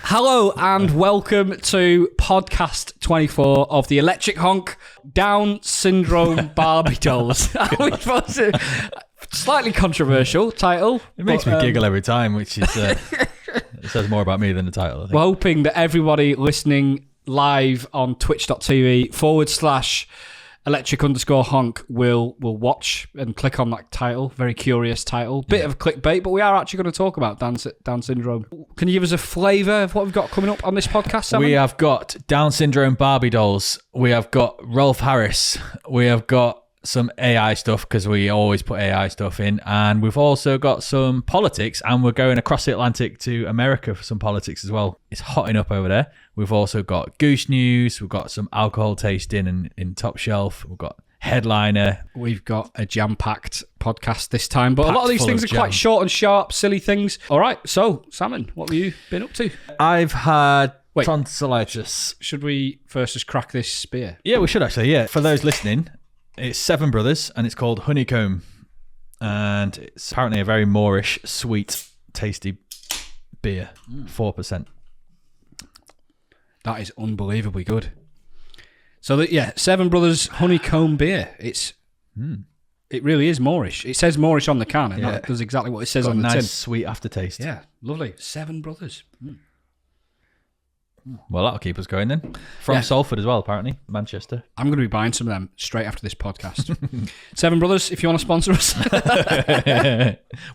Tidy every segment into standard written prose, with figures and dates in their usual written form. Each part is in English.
Hello and welcome to podcast 24 of the Electric Honk Down Syndrome Barbie Dolls. Slightly controversial title. It makes me giggle every time, which is it says more about me than the title, I think. We're hoping that everybody listening live on twitch.tv/electric_honk will watch and click on that title. Very curious title. Bit of clickbait, but we are actually going to talk about Down syndrome. Can you give us a flavour of what we've got coming up on this podcast, Salmon? We have got Down syndrome Barbie dolls. We have got Rolf Harris. We have got some AI stuff, because we always put AI stuff in. And we've also got some politics, and we're going across the Atlantic to America for some politics as well. It's hotting up over there. We've also got Goose News. We've got some alcohol tasting in Top Shelf. We've got Headliner. We've got a jam-packed podcast this time, but a lot of these things are quite short and sharp, silly things. All right, so, Salmon, what have you been up to? I've had tonsillitis. Should we first just crack this beer? Yeah, we should actually, yeah. For those listening, it's Seven Brothers, and it's called Honeycomb. And it's apparently a very Moorish, sweet, tasty beer. 4%. That is unbelievably good. So, Seven Brothers Honeycomb beer. It really is Moorish. It says Moorish on the can, and that does exactly what it says on the tin. Nice, sweet aftertaste. Yeah, lovely. Seven Brothers. Well, that'll keep us going then. From Salford as well, apparently. Manchester. I'm going to be buying some of them straight after this podcast. Seven Brothers, if you want to sponsor us.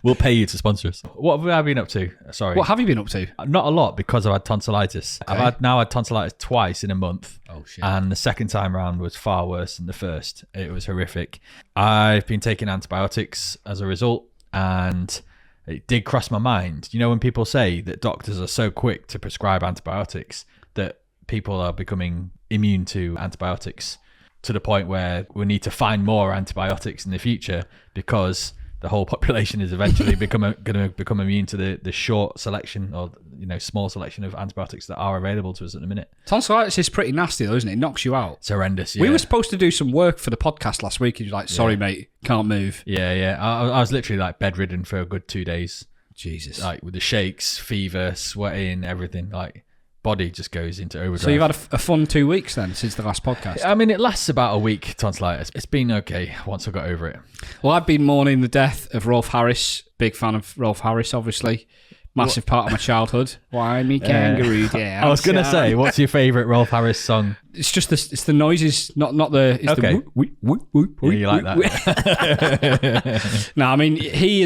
We'll pay you to sponsor us. What have I been up to? Sorry. What have you been up to? Not a lot, because I've had tonsillitis. Okay. I've now had tonsillitis twice in a month. Oh, shit. And the second time round was far worse than the first. It was horrific. I've been taking antibiotics as a result, and it did cross my mind. You know, when people say that doctors are so quick to prescribe antibiotics that people are becoming immune to antibiotics, to the point where we need to find more antibiotics in the future because the whole population is eventually going to become immune to the short selection, or small selection of antibiotics that are available to us at the minute. Tonsillitis is pretty nasty though, isn't it? It knocks you out. It's horrendous. Yeah. We were supposed to do some work for the podcast last week, and you're like, sorry mate, can't move. Yeah. I was literally like bedridden for a good 2 days. Jesus. Like with the shakes, fever, sweating, everything. Like body just goes into overdrive. So you've had a fun 2 weeks then since the last podcast? I mean, it lasts about a week, tonsillitis. It's been okay once I got over it. Well, I've been mourning the death of Rolf Harris. Big fan of Rolf Harris, obviously. Massive part of my childhood. Why me kangaroo down? I was going to say, what's your favourite Rolf Harris song? It's just the noises, not the... It's okay. You like that? No, I mean, he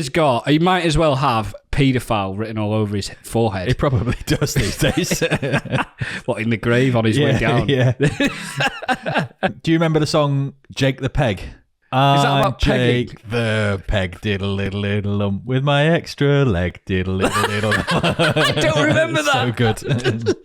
might as well have paedophile written all over his forehead. He probably does these days. What, in the grave on his way down? Yeah. Do you remember the song Jake the Peg? Is that about pegging? Jake the Peg, diddle little lump with my extra leg, diddle little. I don't remember that. So good.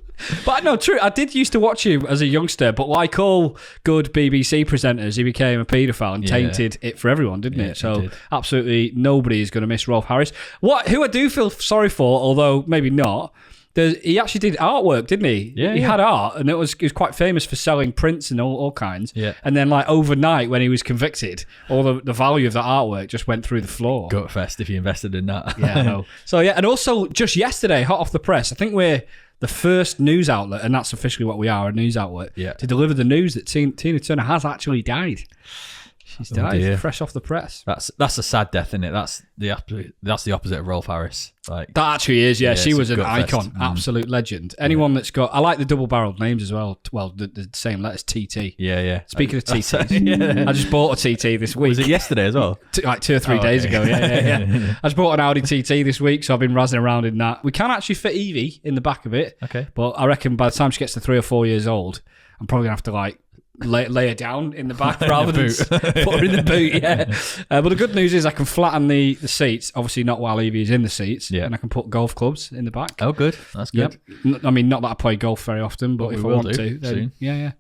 But no, true. I did used to watch him as a youngster, but like all good BBC presenters, he became a paedophile and tainted it for everyone, didn't it? So absolutely nobody is going to miss Rolf Harris. Who I do feel sorry for, although maybe not. He actually did artwork, didn't he? Yeah. He had art, and he was quite famous for selling prints and all kinds. Yeah. And then, like, overnight, when he was convicted, all the value of that artwork just went through the floor. Gutfest if you invested in that. Yeah, I know. So, yeah, and also, just yesterday, hot off the press, I think we're the first news outlet, and that's officially what we are, a news outlet, to deliver the news that Tina Turner has actually died. She's died, fresh off the press. That's a sad death, isn't it? That's the opposite of Rolf Harris. Like, that actually is, yeah. She was an icon, absolute legend. Anyone that's got, I like the double-barreled names as well. Well, the same letters, TT. Yeah. Speaking of TTs, I just bought a TT this week. Was it yesterday as well? Like 2 or 3 days ago, yeah. I just bought an Audi TT this week, so I've been razzing around in that. We can actually fit Evie in the back of it. Okay. But I reckon by the time she gets to 3 or 4 years old, I'm probably going to have to, like, lay her down in the back rather than put her in the boot. Yeah, but the good news is I can flatten the seats. Obviously, not while Evie is in the seats. Yeah, and I can put golf clubs in the back. Oh, good. That's good. Yep. I mean, not that I play golf very often, but if I want to, then, soon. Yeah.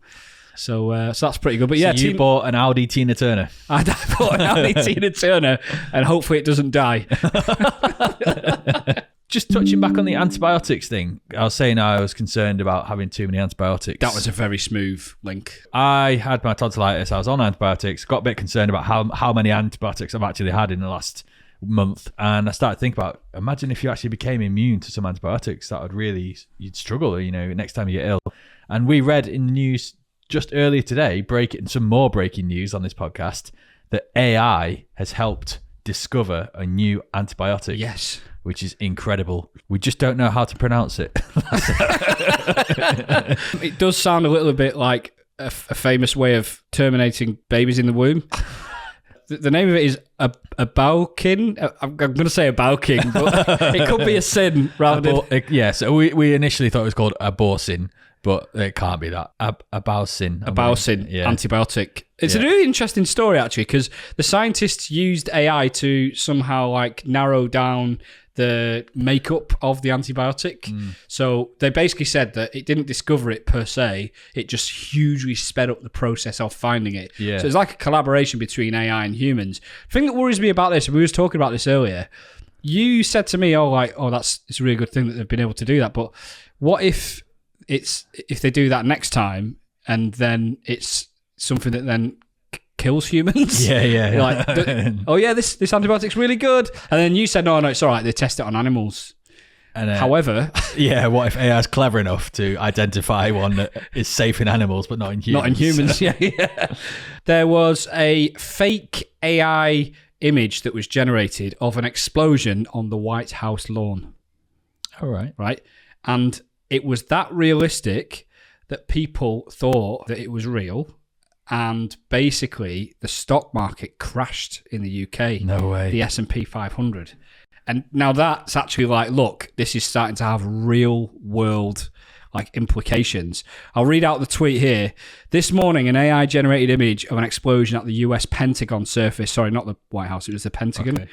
So that's pretty good. But yeah, so you bought an Audi Tina Turner. I bought an Audi Tina Turner, and hopefully it doesn't die. Just touching back on the antibiotics thing, I was saying I was concerned about having too many antibiotics. That was a very smooth link. I had my tonsillitis. I was on antibiotics. Got a bit concerned about how many antibiotics I've actually had in the last month, and I started thinking about, imagine if you actually became immune to some antibiotics. That would really, you'd struggle, next time you get ill. And we read in the news just earlier today, some more breaking news on this podcast, that AI has helped discover a new antibiotic. Yes. Which is incredible. We just don't know how to pronounce it. It does sound a little bit like a famous way of terminating babies in the womb. The name of it is Abaucin. I'm going to say Abaucin, but it could be a sin rather than... Yeah, so we initially thought it was called Abaucin, but it can't be that. Abaucin. Antibiotic. It's a really interesting story, actually, because the scientists used AI to somehow narrow down the makeup of the antibiotic. So they basically said that it didn't discover it per se, it just hugely sped up the process of finding it. Yeah. So it's like a collaboration between AI and humans. The thing that worries me about this, and we were talking about this earlier, you said to me, it's a really good thing that they've been able to do that, but what if they do that next time and then it's something that then kills humans? Yeah. You're like, this antibiotic's really good. And then you said, no, it's all right. They test it on animals. And, however... Yeah, what if AI is clever enough to identify one that is safe in animals but not in humans? Not in humans, yeah. There was a fake AI image that was generated of an explosion on the White House lawn. All right. Right? And it was that realistic that people thought that it was real. And basically, the stock market crashed in the UK. No way. The S&P 500. And now that's actually look, this is starting to have real world implications. I'll read out the tweet here. This morning, an AI-generated image of an explosion at the US Pentagon surface. Sorry, not the White House, it was the Pentagon. Okay.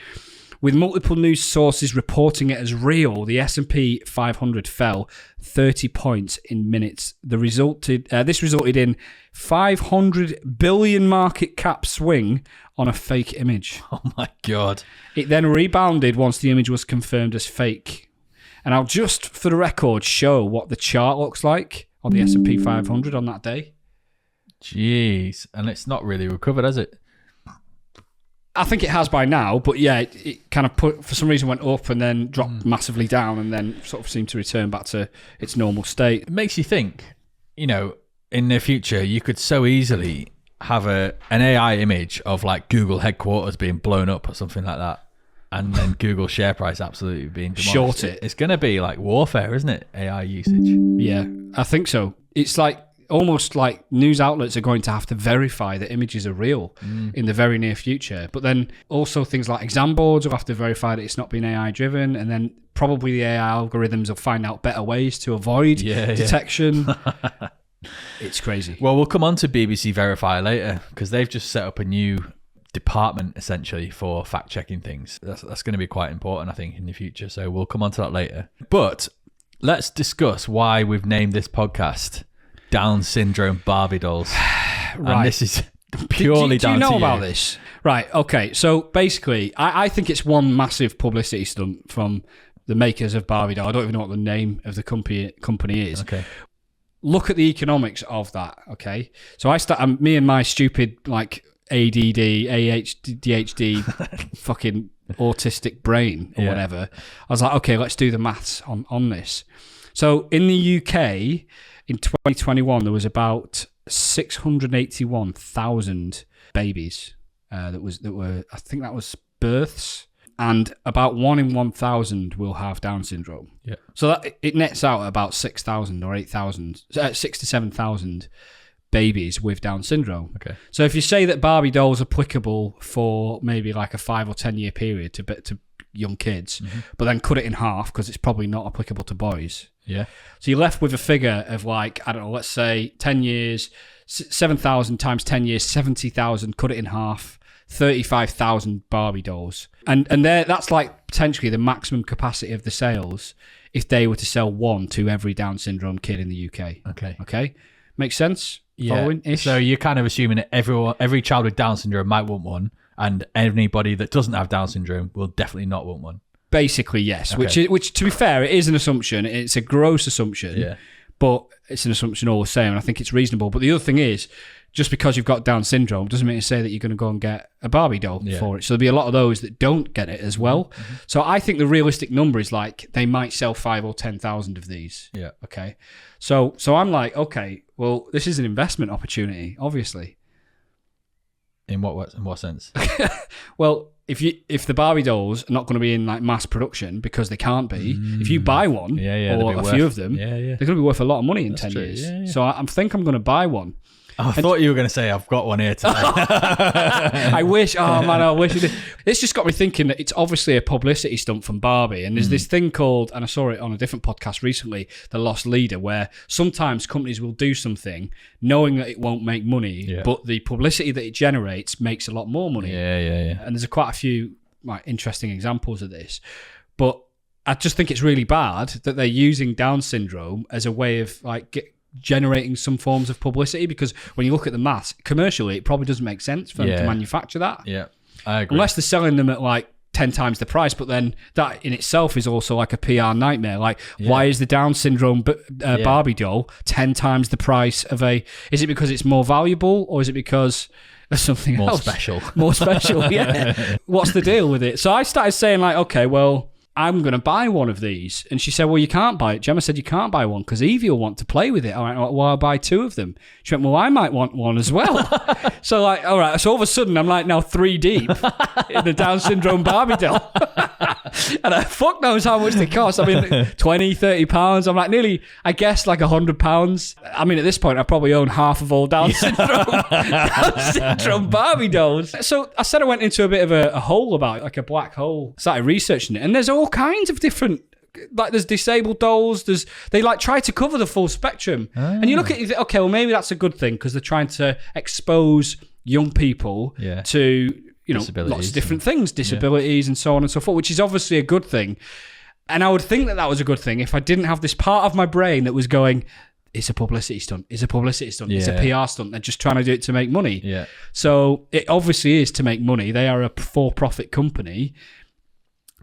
With multiple news sources reporting it as real, the S&P 500 fell 30 points in minutes. This resulted in 500 billion market cap swing on a fake image. Oh my God. It then rebounded once the image was confirmed as fake. And I'll just, for the record, show what the chart looks like on the S&P 500 on that day. Jeez. And it's not really recovered, has it? I think it has by now, but yeah, it kind of for some reason went up and then dropped massively down and then sort of seemed to return back to its normal state. It makes you think, in the future, you could so easily have an AI image of Google headquarters being blown up or something like that, and then Google share price absolutely being demolished. Short it. It's going to be like warfare, isn't it? AI usage. Yeah, I think so. It's almost like news outlets are going to have to verify that images are real in the very near future. But then also things like exam boards will have to verify that it's not been AI driven, and then probably the AI algorithms will find out better ways to avoid detection. It's crazy. Well, we'll come on to BBC Verify later, because they've just set up a new department essentially for fact checking things. That's going to be quite important, I think, in the future. So we'll come on to that later. But let's discuss why we've named this podcast Down Syndrome Barbie Dolls. Right. And this is purely down to you. Do you know about this? Right, okay. So basically, I think it's one massive publicity stunt from the makers of Barbie doll. I don't even know what the name of the company is. Okay. Look at the economics of that, okay? So me and my stupid, ADD, ADHD, fucking autistic brain or whatever, I was like, okay, let's do the maths on this. So in the UK... in 2021, there was about 681,000 babies that were I think that was births, and about 1 in 1,000 will have Down syndrome. Yeah. So that it nets out at about 6,000 or 8,000, 6 to 7,000 babies with Down syndrome. Okay. So if you say that Barbie doll is applicable for maybe a 5 or 10 year period to young kids, but then cut it in half because it's probably not applicable to boys. Yeah. So you're left with a figure of I don't know, let's say 10 years, 7,000 times 10 years, 70,000, cut it in half, 35,000 Barbie dolls. And that's potentially the maximum capacity of the sales if they were to sell one to every Down syndrome kid in the UK. Okay. Okay? Makes sense? following-ish. So you're kind of assuming that every child with Down syndrome might want one, and anybody that doesn't have Down syndrome will definitely not want one. Basically, yes. Okay. Which, to be fair, it is an assumption. It's a gross assumption. Yeah. But it's an assumption all the same, and I think it's reasonable. But the other thing is, just because you've got Down syndrome doesn't mean to say that you're going to go and get a Barbie doll for it. So there'll be a lot of those that don't get it as well. Mm-hmm. So I think the realistic number is like they might sell 5,000 or 10,000 of these. Yeah. Okay. So I'm like, okay, well, this is an investment opportunity, obviously. In what sense? Well, if the Barbie dolls are not going to be in like mass production because they can't be, if you buy one or a few of them, they're going to be worth a lot of money in 10 years. Yeah. So I think I'm going to buy one. Oh, I thought you were going to say, I've got one here today. I wish. Oh, man, I wish you did. It's just got me thinking that it's obviously a publicity stunt from Barbie. And there's this thing called, and I saw it on a different podcast recently, The Lost Leader, where sometimes companies will do something knowing that it won't make money, but the publicity that it generates makes a lot more money. Yeah. And there's quite a few like interesting examples of this. But I just think it's really bad that they're using Down syndrome as a way of like generating some forms of publicity, because when you look at the maths commercially, it probably doesn't make sense for them to manufacture that. Yeah, I agree. Unless they're selling them at like 10 times the price, but then that in itself is also like a PR nightmare. Like, why is the Down syndrome Barbie doll 10 times the price of a... Is it because it's more valuable, or is it because there's something else? More special, yeah. What's the deal with it? So I started saying like, okay, well, I'm going to buy one of these. And she said, well, you can't buy it. Gemma said, you can't buy one because Evie will want to play with it. All right, well, I'll buy 2 of them. She went, well, I might want one as well. So like, all right. So all of a sudden, I'm like now 3 deep in the Down syndrome Barbie doll. And fuck knows how much they cost. I mean, 20, 30 pounds. I'm like nearly, I guess like 100 pounds. I mean, at this point, I probably own half of all Down syndrome Barbie dolls. So I said I went into a bit of a hole about it, like a black hole. Started researching it. And there's all kinds of different, like there's disabled dolls, they like try to cover the full spectrum. And you look at it, you think, okay, well maybe that's a good thing because they're trying to expose young people to, you know, lots of different things, disabilities and so on and so forth, which is obviously a good thing. And I would think that was a good thing if I didn't have this part of my brain that was going, it's a publicity stunt, it's a publicity stunt, it's a PR stunt, they're just trying to do it to make money. Yeah. So it obviously is to make money. They are a for-profit company.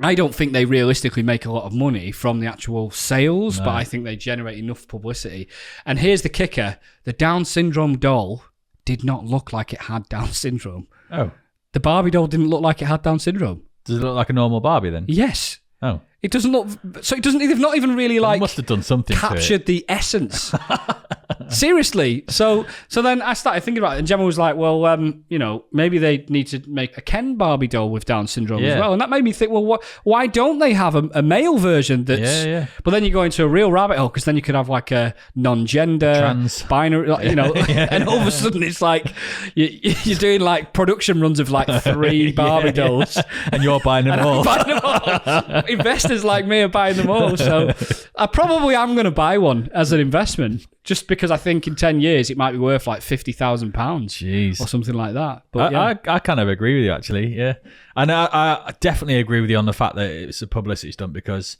I don't think they realistically make a lot of money from the actual sales, but I think they generate enough publicity. And here's the kicker. The Down syndrome doll did not look like it had Down syndrome. Oh. The Barbie doll didn't look like it had Down syndrome. Does it look like a normal Barbie then? Yes. Oh. It doesn't look... So it doesn't... They've not even really like... It must have done something captured the essence. Seriously. So then I started thinking about it, and Gemma was like, well, you know, maybe they need to make a Ken Barbie doll with Down syndrome as well. And that made me think, well, why don't they have a male version that's... But then you go into a real rabbit hole, because then you could have like a non-gender, trans, binary, you know, and all of a sudden it's like you're doing like production runs of like 3 Barbie dolls. And you're buying them all. Investors like me are buying them all. So I probably am going to buy one as an investment, just because I think in 10 years it might be worth like £50,000 or something like that. But I kind of agree with you, actually. Yeah. And I definitely agree with you on the fact that it's a publicity stunt, because,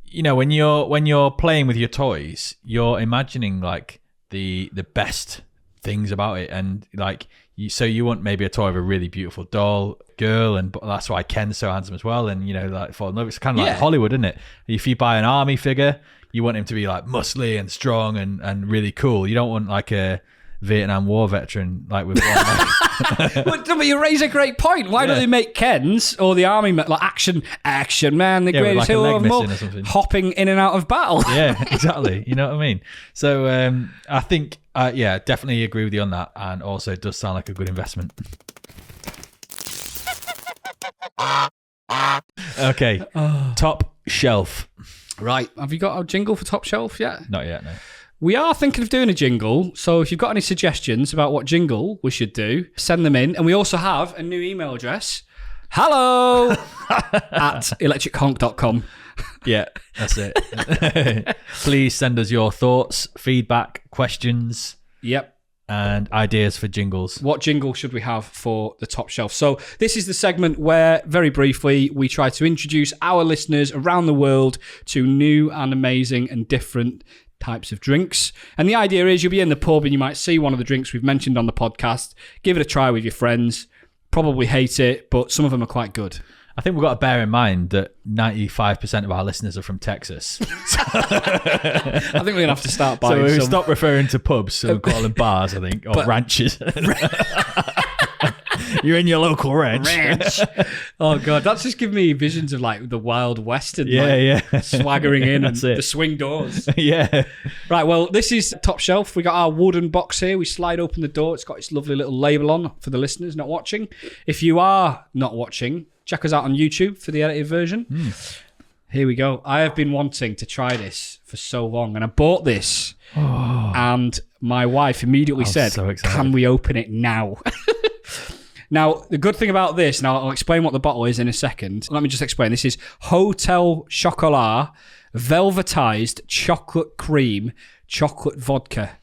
you know, when you're playing with your toys, you're imagining like the best things about it. And like, you want maybe a toy of a really beautiful doll girl, and that's why Ken's so handsome as well. And, you know, like fall in love. It's kind of like Hollywood, isn't it? If you buy an army figure, you want him to be like muscly and strong and really cool. You don't want like a Vietnam War veteran like with one but you raise a great point. Why don't they make Ken's or the army like action man, the greatest hero of them all, hopping in and out of battle? Yeah, exactly. You know what I mean? So I think definitely agree with you on that, and also it does sound like a good investment. Okay, Top Shelf. Right, have you got a jingle for Top Shelf yet? Not yet, no. We are thinking of doing a jingle, so if you've got any suggestions about what jingle we should do, send them in. And we also have a new email address, hello at electrichonk.com. Yeah, that's it. Please send us your thoughts, feedback, questions. Yep. And ideas for jingles. What jingle should we have for the Top Shelf? So this is the segment where, very briefly, we try to introduce our listeners around the world to new and amazing and different types of drinks. And the idea is you'll be in the pub and you might see one of the drinks we've mentioned on the podcast. Give it a try with your friends. Probably hate it, but some of them are quite good. I think we've got to bear in mind that 95% of our listeners are from Texas. I think we're going to have to start buying so we stop referring to pubs and call them bars, I think, or ranches. You're in your local ranch. Oh, God. That's just giving me visions of like the Wild West and swaggering in and the swing doors. Yeah. Right. Well, this is Top Shelf. We got our wooden box here. We slide open the door. It's got its lovely little label on for the listeners not watching. If you are not watching, check us out on YouTube for the edited version. Here we go. I have been wanting to try this for so long, and I bought this, and my wife immediately said, "Can we open it now?" Now, the good thing about this, and I'll explain what the bottle is in a second. Let me just explain. This is Hotel Chocolat Velvetized Chocolate Cream Chocolate Vodka.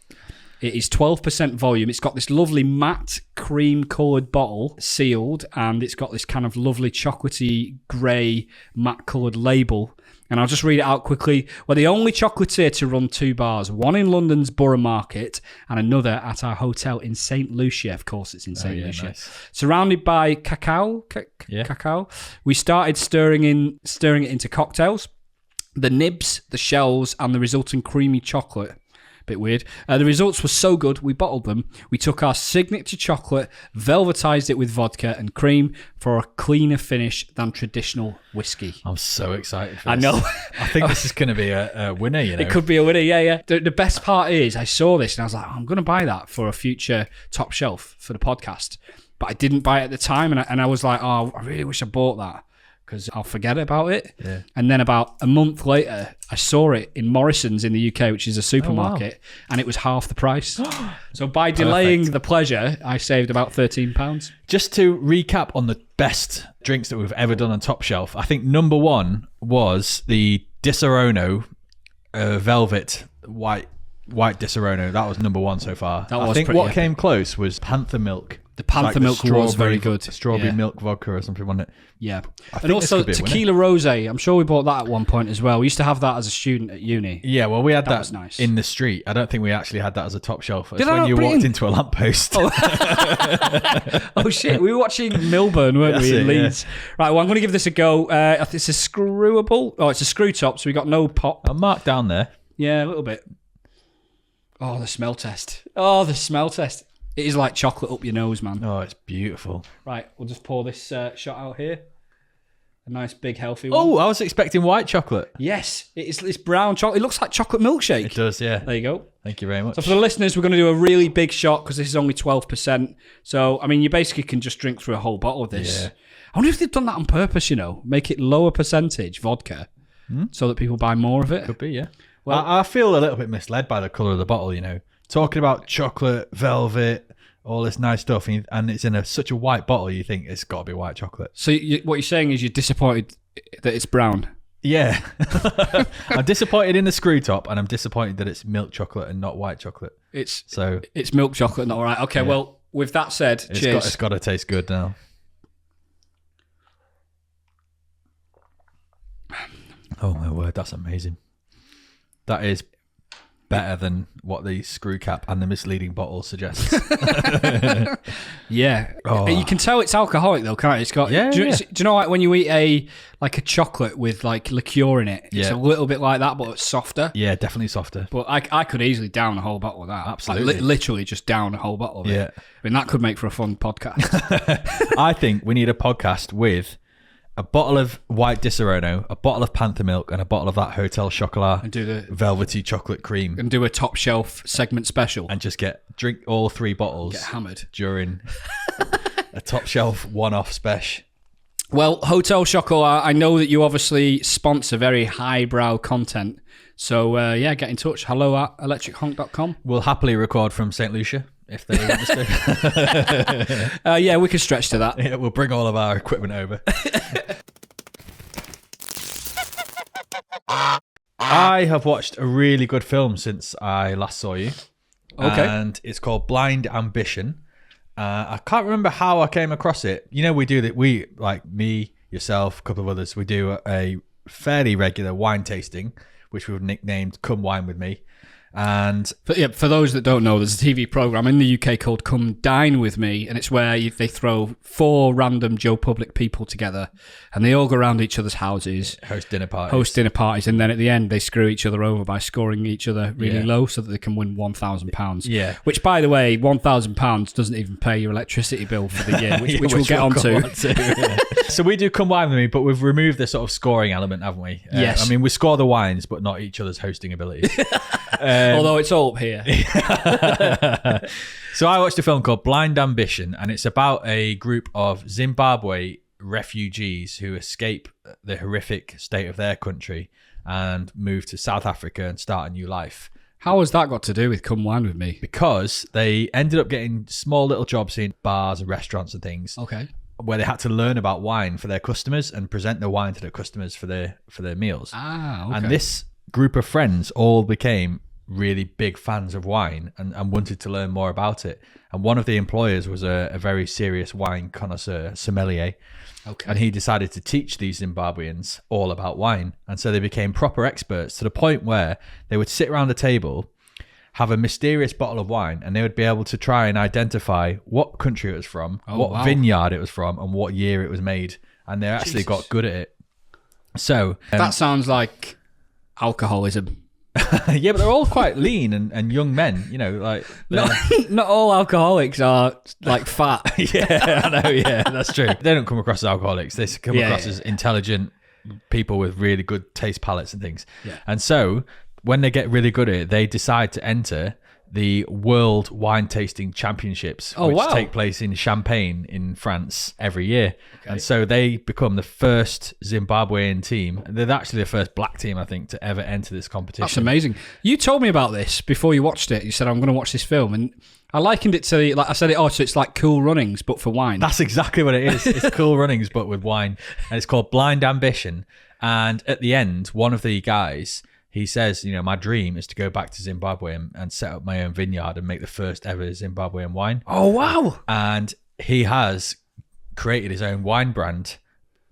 It is 12% volume. It's got this lovely matte cream-coloured bottle, sealed, and it's got this kind of lovely chocolatey grey matte-coloured label. And I'll just read it out quickly. We're the only chocolatier to run 2 bars, one in London's Borough Market and another at our hotel in St. Lucia. Of course, it's in St. Lucia. Nice. Surrounded by cacao. Cacao. We started stirring it into cocktails. The nibs, the shells, and the resulting creamy chocolate. Bit weird. The results were so good, we bottled them. We took our signature chocolate, velvetized it with vodka and cream for a cleaner finish than traditional whiskey. I'm so excited for this. I know. I think this is going to be a winner, you know. It could be a winner, yeah. The best part is I saw this and I was like, I'm going to buy that for a future Top Shelf for the podcast. But I didn't buy it at the time, and I was like, oh, I really wish I bought that, because I'll forget about it. Yeah. And then about a month later, I saw it in Morrison's in the UK, which is a supermarket, and it was half the price. So by delaying the pleasure, I saved about £13. Just to recap on the best drinks that we've ever done on Top Shelf, I think number 1 was the Disaronno Velvet White Disaronno. That was number 1 so far. I think what came close was Panther Milk. The Panther Milk was very good. Strawberry milk vodka or something, wasn't it? Yeah. And also Tequila Rosé. I'm sure we bought that at one point as well. We used to have that as a student at uni. Yeah, well, we had that was nice. in the street. I don't think we actually had that as a Top Shelf. It's when you walked into a lamppost. Oh, shit. We were watching Milburn, weren't we, in Leeds? Yeah. Right, well, I'm going to give this a go. It's a screwable. Oh, it's a screw top, so we got no pop. A mark down there. Yeah, a little bit. Oh, the smell test. It is like chocolate up your nose, man. Oh, it's beautiful. Right, we'll just pour this shot out here. A nice, big, healthy one. Oh, I was expecting white chocolate. Yes, it's brown chocolate. It looks like chocolate milkshake. It does, yeah. There you go. Thank you very much. So for the listeners, we're going to do a really big shot because this is only 12%. So, I mean, you basically can just drink through a whole bottle of this. Yeah. I wonder if they've done that on purpose, you know. Make it lower percentage vodka so that people buy more of it. Could be, yeah. Well, I feel a little bit misled by the colour of the bottle, you know. Talking about chocolate, velvet, all this nice stuff, and it's in such a white bottle, you think it's got to be white chocolate. So what you're saying is you're disappointed that it's brown? Yeah. I'm disappointed in the screw top, and I'm disappointed that it's milk chocolate and not white chocolate. It's milk chocolate, not right. Okay, well, with that said, cheers. It's got to taste good now. Oh my word, that's amazing. That is better than what the screw cap and the misleading bottle suggests. Yeah. Oh. You can tell it's alcoholic though, can't it? It's got. Do you know like when you eat a chocolate with like liqueur in it? It's a little bit like that, but it's softer. Yeah, definitely softer. But I could easily down a whole bottle of that. Absolutely. Like, literally just down a whole bottle of it. I mean, that could make for a fun podcast. I think we need a podcast with a bottle of white Disaronno, a bottle of Panther Milk, and a bottle of that Hotel Chocolat and do the velvety chocolate cream. And do a Top Shelf segment special. And just drink all 3 bottles. Get hammered. During a Top Shelf one-off special. Well, Hotel Chocolat, I know that you obviously sponsor very highbrow content. So, get in touch. hello@electrichonk.com. We'll happily record from St. Lucia. If they want us to. We can stretch to that. Yeah, we'll bring all of our equipment over. I have watched a really good film since I last saw you. Okay. And it's called Blind Ambition. I can't remember how I came across it. You know, we do that. We, like me, yourself, a couple of others, we do a fairly regular wine tasting which we've nicknamed Come Wine With Me. And for those that don't know, there's a TV program in the UK called Come Dine With Me, and it's where they throw 4 random Joe Public people together, and they all go around each other's houses, host dinner parties, and then at the end they screw each other over by scoring each other really low so that they can win £1,000. Yeah. Which, by the way, £1,000 doesn't even pay your electricity bill for the year, which we'll get onto. So we do Come Wine With Me, but we've removed the sort of scoring element, haven't we? Yes. I mean, we score the wines, but not each other's hosting abilities. Although it's all up here. So I watched a film called Blind Ambition, and it's about a group of Zimbabwe refugees who escape the horrific state of their country and move to South Africa and start a new life. How has that got to do with Come Wine With Me? Because they ended up getting small little jobs in bars and restaurants and things. Okay. Where they had to learn about wine for their customers and present the wine to their customers for their meals. Ah, okay. And this group of friends all became really big fans of wine and wanted to learn more about it. And one of the employers was a very serious wine connoisseur, sommelier. Okay. And he decided to teach these Zimbabweans all about wine. And so they became proper experts to the point where they would sit around a table, have a mysterious bottle of wine, and they would be able to try and identify what country it was from, vineyard it was from, and what year it was made. And they actually got good at it. So that sounds like alcoholism. Yeah, but they're all quite lean and young men, you know, like not all alcoholics are like fat. Yeah, I know. Yeah, that's true. They don't come across as alcoholics. They come across as intelligent people with really good taste palates and things. Yeah. And so when they get really good at it, they decide to enter the World Wine Tasting Championships, which take place in Champagne in France every year. Okay. And so they become the first Zimbabwean team. They're actually the first black team, I think, to ever enter this competition. That's amazing. You told me about this before you watched it. You said, I'm going to watch this film. And I likened it to, like I said, so it's like Cool Runnings, but for wine. That's exactly what it is. It's Cool Runnings, but with wine. And it's called Blind Ambition. And at the end, one of the guys... he says, you know, my dream is to go back to Zimbabwe and set up my own vineyard and make the first ever Zimbabwean wine. Oh, wow. And he has created his own wine brand,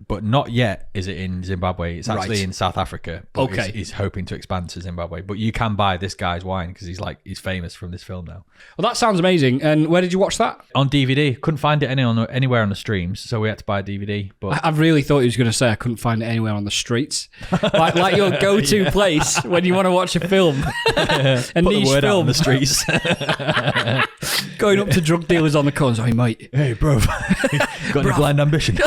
but not yet is it in Zimbabwe. It's actually in South Africa. But he's hoping to expand to Zimbabwe. But you can buy this guy's wine because he's famous from this film now. Well, that sounds amazing. And where did you watch that? On DVD. Couldn't find it anywhere on the streams, so we had to buy a DVD. But I really thought he was going to say I couldn't find it anywhere on the streets. like your go-to place when you want to watch a film. A put niche the word film. out on the streets. Going up to drug dealers on the corners. Hey, mate. Hey, bro. Got any blind ambition?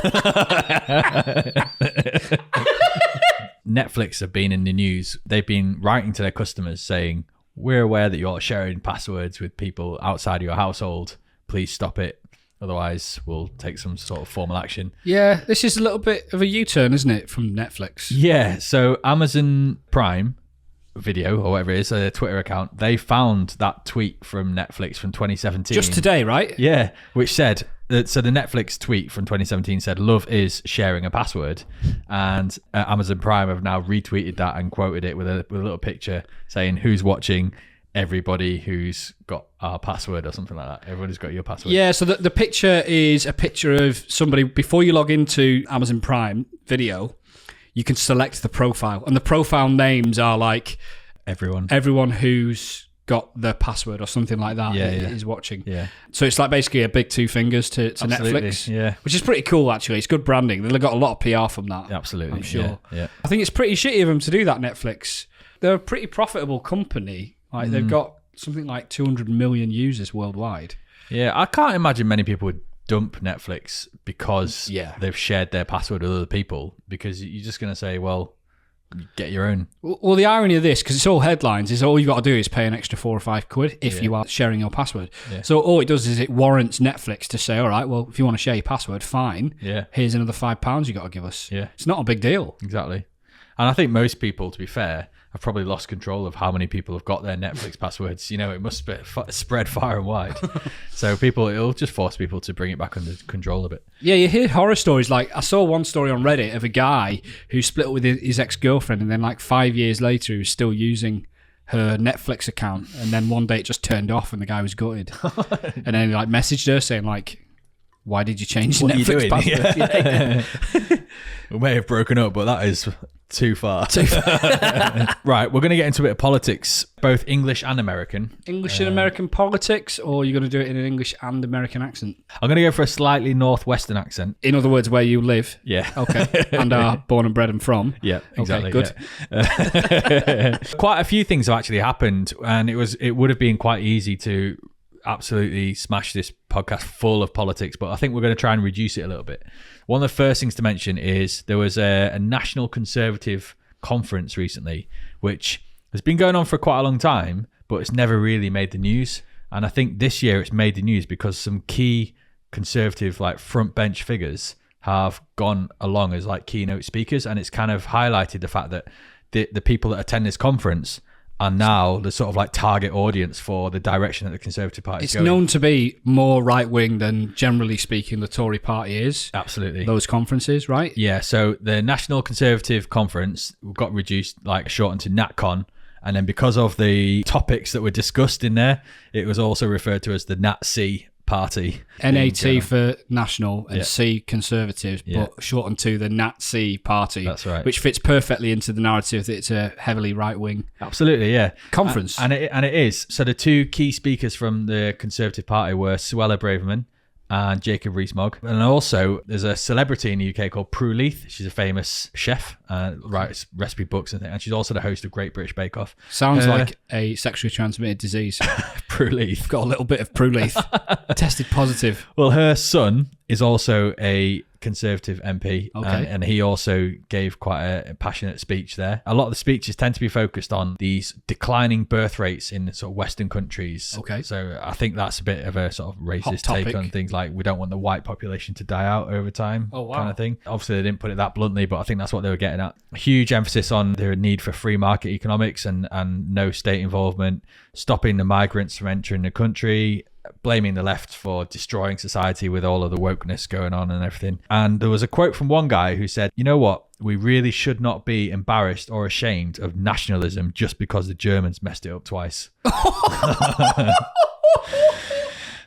Netflix have been in the news. They've been writing to their customers saying, we're aware that you're sharing passwords with people outside of your household. Please stop it. Otherwise, we'll take some sort of formal action. Yeah, this is a little bit of a U-turn, isn't it, from Netflix? Yeah, so Amazon Prime Video, or whatever it is, a Twitter account, they found that tweet from Netflix from 2017. Just today, right? Yeah, which said, so the Netflix tweet from 2017 said, love is sharing a password. And Amazon Prime have now retweeted that and quoted it with a little picture saying, who's watching? Everybody who's got our password or something like that. Everybody's got your password. Yeah, so the picture is a picture of somebody. Before you log into Amazon Prime Video, you can select the profile. And the profile names are like... Everyone who's got the password or something like that is watching. Yeah. So it's like basically a big 2 fingers to Netflix. Yeah. Which is pretty cool, actually. It's good branding. They've got a lot of PR from that. Absolutely. I'm sure. Yeah. I think it's pretty shitty of them to do that, Netflix. They're a pretty profitable company. Like they've got something like 200 million users worldwide. Yeah, I can't imagine many people would dump Netflix because they've shared their password with other people, because you're just going to say, well, get your own. Well, the irony of this, because it's all headlines, is all you got to do is pay an extra £4 or £5 if you are sharing your password. Yeah. So all it does is it warrants Netflix to say, all right, well, if you want to share your password, fine. Yeah. Here's another £5 you got to give us. Yeah. It's not a big deal. Exactly. And I think most people, to be fair, have probably lost control of how many people have got their Netflix passwords. You know, it must be spread far and wide. So it'll just force people to bring it back under control a bit. Yeah, you hear horror stories. Like, I saw one story on Reddit of a guy who split up with his ex-girlfriend, and then like 5 years later, he was still using her Netflix account. And then one day it just turned off and the guy was gutted. And then he like messaged her saying like, why did you change your Netflix password? We may have broken up, but that is Too far. Right, we're going to get into a bit of politics, both English and American. English and American politics, or are you going to do it in an English and American accent? I'm going to go for a slightly northwestern accent. In other words, where you live? Yeah. Okay. And are born and bred and from? Yeah, exactly. Okay, good. Yeah. Quite a few things have actually happened, and it would have been quite easy to absolutely smash this podcast full of politics, but I think we're going to try and reduce it a little bit. One of the first things to mention is there was a National Conservative conference recently, which has been going on for quite a long time, but it's never really made the news. And I think this year it's made the news because some key Conservative like front bench figures have gone along as like keynote speakers, and it's kind of highlighted the fact that the people that attend this conference are now the sort of like target audience for the direction that the Conservative Party is going. It's known to be more right-wing than, generally speaking, the Tory Party is. Absolutely. Those conferences, right? Yeah, so the National Conservative Conference got reduced, like shortened to NatCon, and then because of the topics that were discussed in there, it was also referred to as the Nazi Party. NAT for National and C Conservatives, but shortened to the Nazi Party. That's right. Which fits perfectly into the narrative that it's a heavily right-wing Absolutely, yeah. conference. And it is. So the two key speakers from the Conservative Party were Suella Braverman and Jacob Rees-Mogg. And also, there's a celebrity in the UK called Prue Leith. She's a famous chef, writes recipe books and things. And she's also the host of Great British Bake Off. Sounds like a sexually transmitted disease. Prue Leith. Got a little bit of Prue Leith. Tested positive. Well, her son is also a Conservative MP, Okay. and he also gave quite a passionate speech there. A lot of the speeches tend to be focused on these declining birth rates in sort of Western countries. Okay. So I think that's a bit of a sort of Hot racist topic. take on things like we don't want the white population to die out over time. Oh, wow. Kind of thing. Obviously, they didn't put it that bluntly, but I think that's what they were getting at. A huge emphasis on the need for free market economics and no state involvement, stopping the migrants from entering the country, blaming the left for destroying society with all of the wokeness going on and everything. And there was a quote from one guy who said, you know what? We really should not be embarrassed or ashamed of nationalism just because the Germans messed it up twice.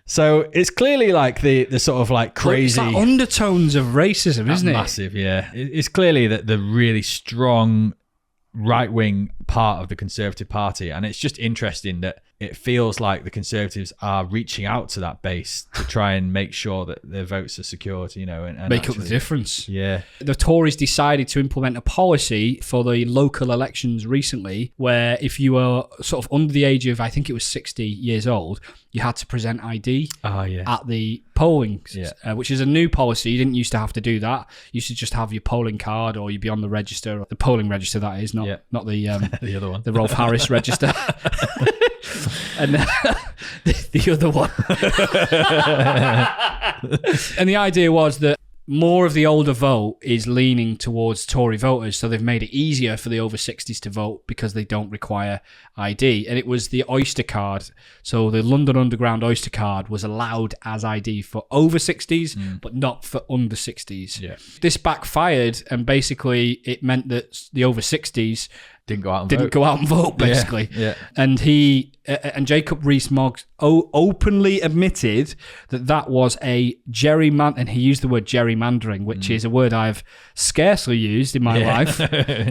So it's clearly like the sort of like crazy... It's like undertones of racism, isn't it? Massive, yeah. It's clearly that the really strong right-wing part of the Conservative Party, and it's just interesting that it feels like the Conservatives are reaching out to that base to try and make sure that their votes are secured, you know, and Make up the difference. Yeah. The Tories decided to implement a policy for the local elections recently where if you were sort of under the age of, I think it was 60 years old, you had to present ID at the polling, which is a new policy. You didn't used to have to do that. You used to just have your polling card or you'd be on the register, the polling register that is, not the the other one, the Rolf Harris register. And the other one. And the idea was that more of the older vote is leaning towards Tory voters, so they've made it easier for the over 60s to vote because they don't require ID. And it was the Oyster card. So the London Underground Oyster card was allowed as ID for over 60s, but not for under 60s. Yeah. This backfired, and basically it meant that the over 60s didn't go out and vote, basically. Yeah. And and Jacob Rees-Mogg openly admitted that was a gerrymander, and he used the word gerrymandering, which is a word I've scarcely used in my life.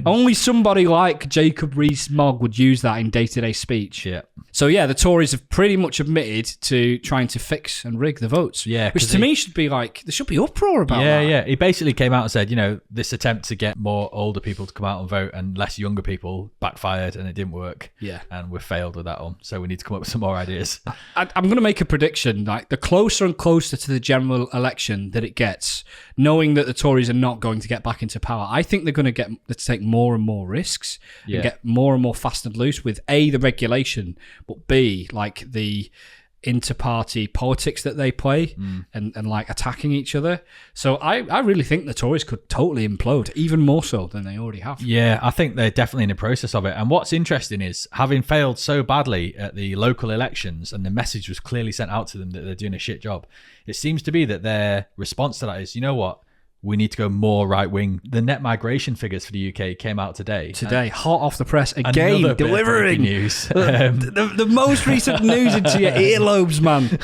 Only somebody like Jacob Rees-Mogg would use that in day-to-day speech. Yeah. So yeah, the Tories have pretty much admitted to trying to fix and rig the votes. Yeah, which to me should be like, there should be uproar about that. Yeah. He basically came out and said, you know, this attempt to get more older people to come out and vote and less younger people backfired and it didn't work. Yeah. And we've failed with that one. So we need to come up with some more ideas. I'm going to make a prediction. Like, the closer and closer to the general election that it gets, knowing that the Tories are not going to get back into power, I think they're going to take more and more risks and get more and more fast and loose with A, the regulation, but B, like the inter-party politics that they play and like attacking each other. So I really think the Tories could totally implode, even more so than they already have. Yeah, I think they're definitely in the process of it. And what's interesting is, having failed so badly at the local elections and the message was clearly sent out to them that they're doing a shit job, it seems to be that their response to that is, you know what? We need to go more right-wing. The net migration figures for the UK came out today. Hot off the press again, delivering news. The most recent news into your earlobes, man.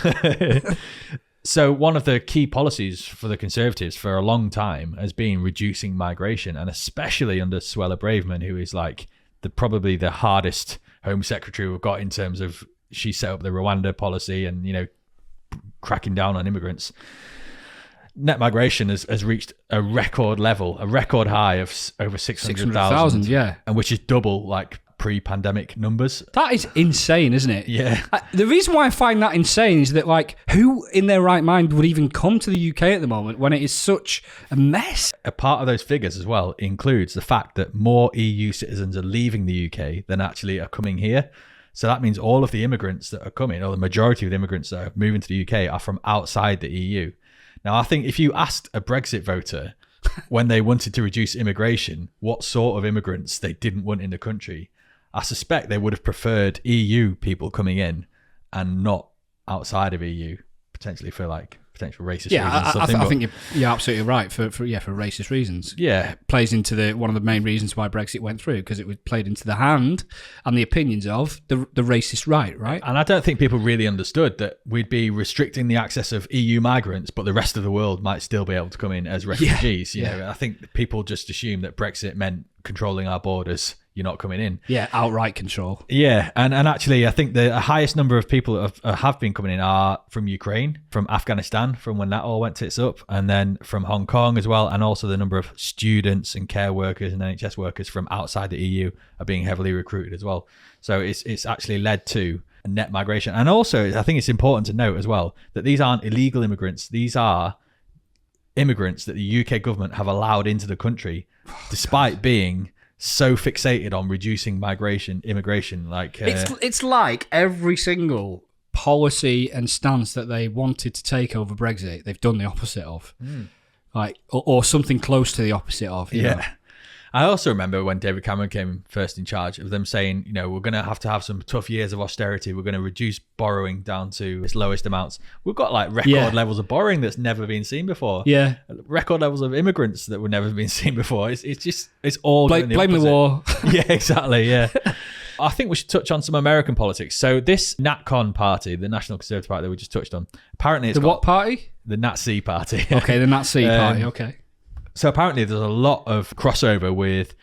So one of the key policies for the Conservatives for a long time has been reducing migration, and especially under Suella Braverman, who is like probably the hardest Home Secretary we've got in terms of she set up the Rwanda policy and, you know, cracking down on immigrants. Net migration has reached a record level, a record high of over 600,000, yeah, and which is double like pre-pandemic numbers. That is insane, isn't it? Yeah. The reason why I find that insane is that, like, who in their right mind would even come to the UK at the moment when it is such a mess? A part of those figures as well includes the fact that more EU citizens are leaving the UK than actually are coming here. So that means all of the immigrants that are coming, or the majority of the immigrants that are moving to the UK, are from outside the EU. Now, I think if you asked a Brexit voter when they wanted to reduce immigration, what sort of immigrants they didn't want in the country, I suspect they would have preferred EU people coming in and not outside of EU, potentially for like potential racist reasons. I think you're absolutely right for racist reasons. Yeah, it plays into one of the main reasons why Brexit went through, because it was played into the hand and the opinions of the racist right. And I don't think people really understood that we'd be restricting the access of EU migrants, but the rest of the world might still be able to come in as refugees. You know, I think people just assumed that Brexit meant controlling our borders. You're not coming in. Yeah, outright control. Yeah, and actually, I think the highest number of people that have been coming in are from Ukraine, from Afghanistan, from when that all went tits up, and then from Hong Kong as well, and also the number of students and care workers and NHS workers from outside the EU are being heavily recruited as well. So it's actually led to a net migration. And also, I think it's important to note as well that these aren't illegal immigrants. These are immigrants that the UK government have allowed into the country, despite being so fixated on reducing immigration. Like it's like every single policy and stance that they wanted to take over Brexit, they've done the opposite of, like or something close to the opposite of. You know? I also remember when David Cameron came first in charge of them saying, you know, we're going to have some tough years of austerity. We're going to reduce borrowing down to its lowest amounts. We've got like record levels of borrowing that's never been seen before. Yeah. Record levels of immigrants that were never been seen before. It's all blame the war. Yeah, exactly. Yeah. I think we should touch on some American politics. So this NatCon party, the National Conservative Party that we just touched on, apparently it's what party? The Nazi Party. Okay, the Nazi Party. Okay. So apparently there's a lot of crossover with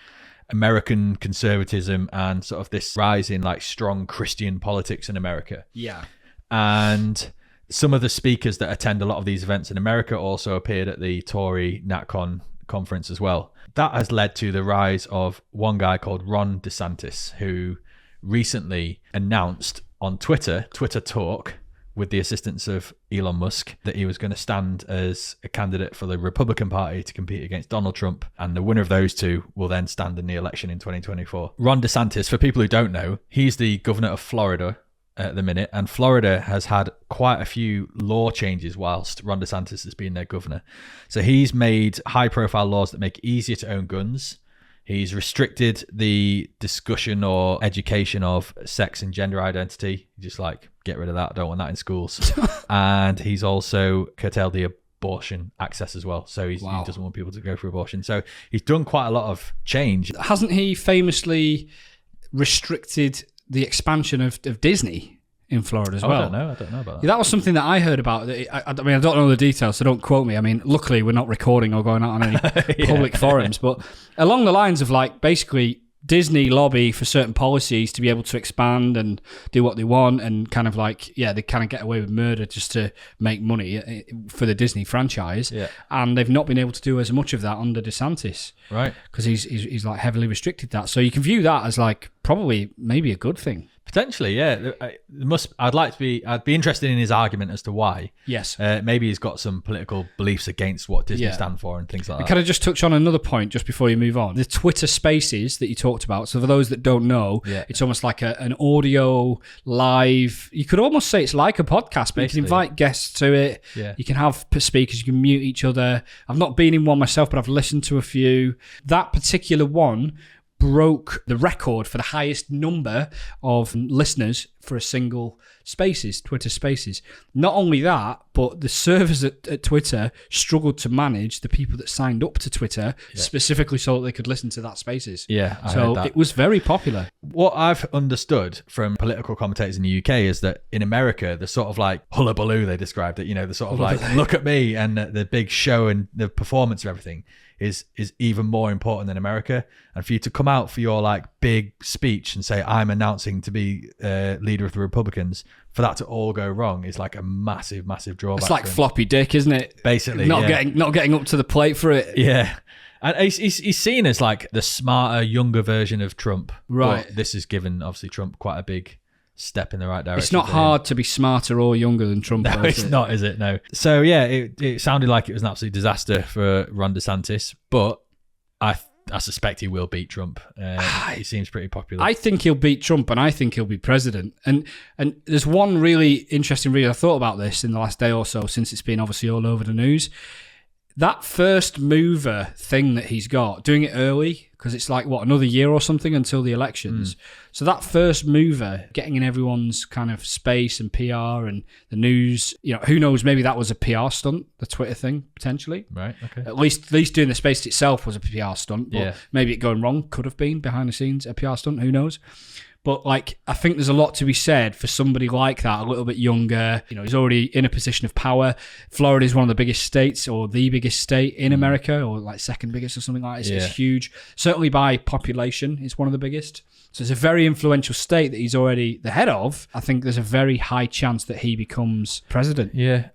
American conservatism and sort of this rise in like strong Christian politics in America. Yeah. And some of the speakers that attend a lot of these events in America also appeared at the Tory NatCon conference as well. That has led to the rise of one guy called Ron DeSantis, who recently announced on Twitter Talk, with the assistance of Elon Musk, that he was going to stand as a candidate for the Republican Party to compete against Donald Trump, and the winner of those two will then stand in the election in 2024. Ron DeSantis, for people who don't know, he's the governor of Florida at the minute, and Florida has had quite a few law changes whilst Ron DeSantis has been their governor. So he's made high-profile laws that make it easier to own guns. He's restricted the discussion or education of sex and gender identity. Just like, get rid of that. I don't want that in schools. And he's also curtailed the abortion access as well. So he doesn't want people to go for abortion. So he's done quite a lot of change. Hasn't he famously restricted the expansion of Disney in Florida as well? I don't know about that. Yeah, that was something that I heard about. I mean, I don't know the details, so don't quote me. I mean, luckily we're not recording or going out on any public forums, but along the lines of like basically Disney lobby for certain policies to be able to expand and do what they want, and kind of like, they kind of get away with murder just to make money for the Disney franchise. Yeah. And they've not been able to do as much of that under DeSantis. Right. Because he's like heavily restricted that. So you can view that as like probably maybe a good thing. Potentially, yeah. I'd be interested in his argument as to why. Yes. Maybe he's got some political beliefs against what Disney stand for and things like that. Can I just touch on another point just before you move on? The Twitter Spaces that you talked about. So for those that don't know, it's almost like an audio live. You could almost say it's like a podcast, but you can invite guests to it. Yeah. You can have speakers. You can mute each other. I've not been in one myself, but I've listened to a few. That particular one broke the record for the highest number of listeners for a single Twitter Spaces. Not only that, but the servers at Twitter struggled to manage the people that signed up to Twitter specifically so that they could listen to that Spaces. Yeah, I so heard that. It was very popular. What I've understood from political commentators in the UK is that in America, the sort of like hullabaloo, they described it, the sort of like, look at me, and the big show and the performance of everything is even more important than America. And for you to come out for your like big speech and say, I'm announcing to be leader of the Republicans, for that to all go wrong is like a massive, massive drawback. It's like floppy dick, isn't it? Basically, not getting up to the plate for it. Yeah. And he's seen as like the smarter, younger version of Trump. Right. But this has given, obviously, Trump quite a big step in the right direction. It's not hard to be smarter or younger than Trump. No, it's not, is it? No. So, yeah, it sounded like it was an absolute disaster for Ron DeSantis, but I suspect he will beat Trump. He seems pretty popular. I think he'll beat Trump, and I think he'll be president. And there's one really interesting reason I thought about this in the last day or so, since it's been obviously all over the news. That first mover thing that he's got, doing it early, because it's like, another year or something until the elections. So that first mover, getting in everyone's kind of space and PR and the news, who knows, maybe that was a PR stunt, the Twitter thing, potentially. Right, okay. At least doing the space itself was a PR stunt, but maybe it going wrong could have been behind the scenes a PR stunt, who knows. But I think there's a lot to be said for somebody like that, a little bit younger. He's already in a position of power. Florida is one of the biggest states, or the biggest state in America, or like second biggest or something like that. It's huge. Certainly by population, it's one of the biggest. So it's a very influential state that he's already the head of. I think there's a very high chance that he becomes president. Yeah.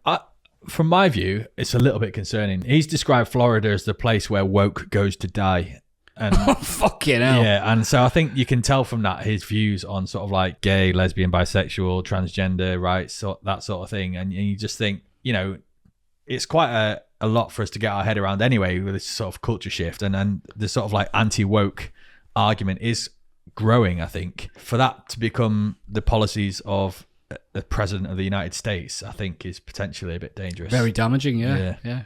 From my view, it's a little bit concerning. He's described Florida as the place where woke goes to die. And fucking hell. Yeah, and so I think you can tell from that his views on sort of like gay, lesbian, bisexual, transgender rights, that sort of thing. And you just think, it's quite a lot for us to get our head around anyway with this sort of culture shift. And the sort of like anti-woke argument is growing, I think. For that to become the policies of the president of the United States, I think is potentially a bit dangerous. Very damaging, yeah.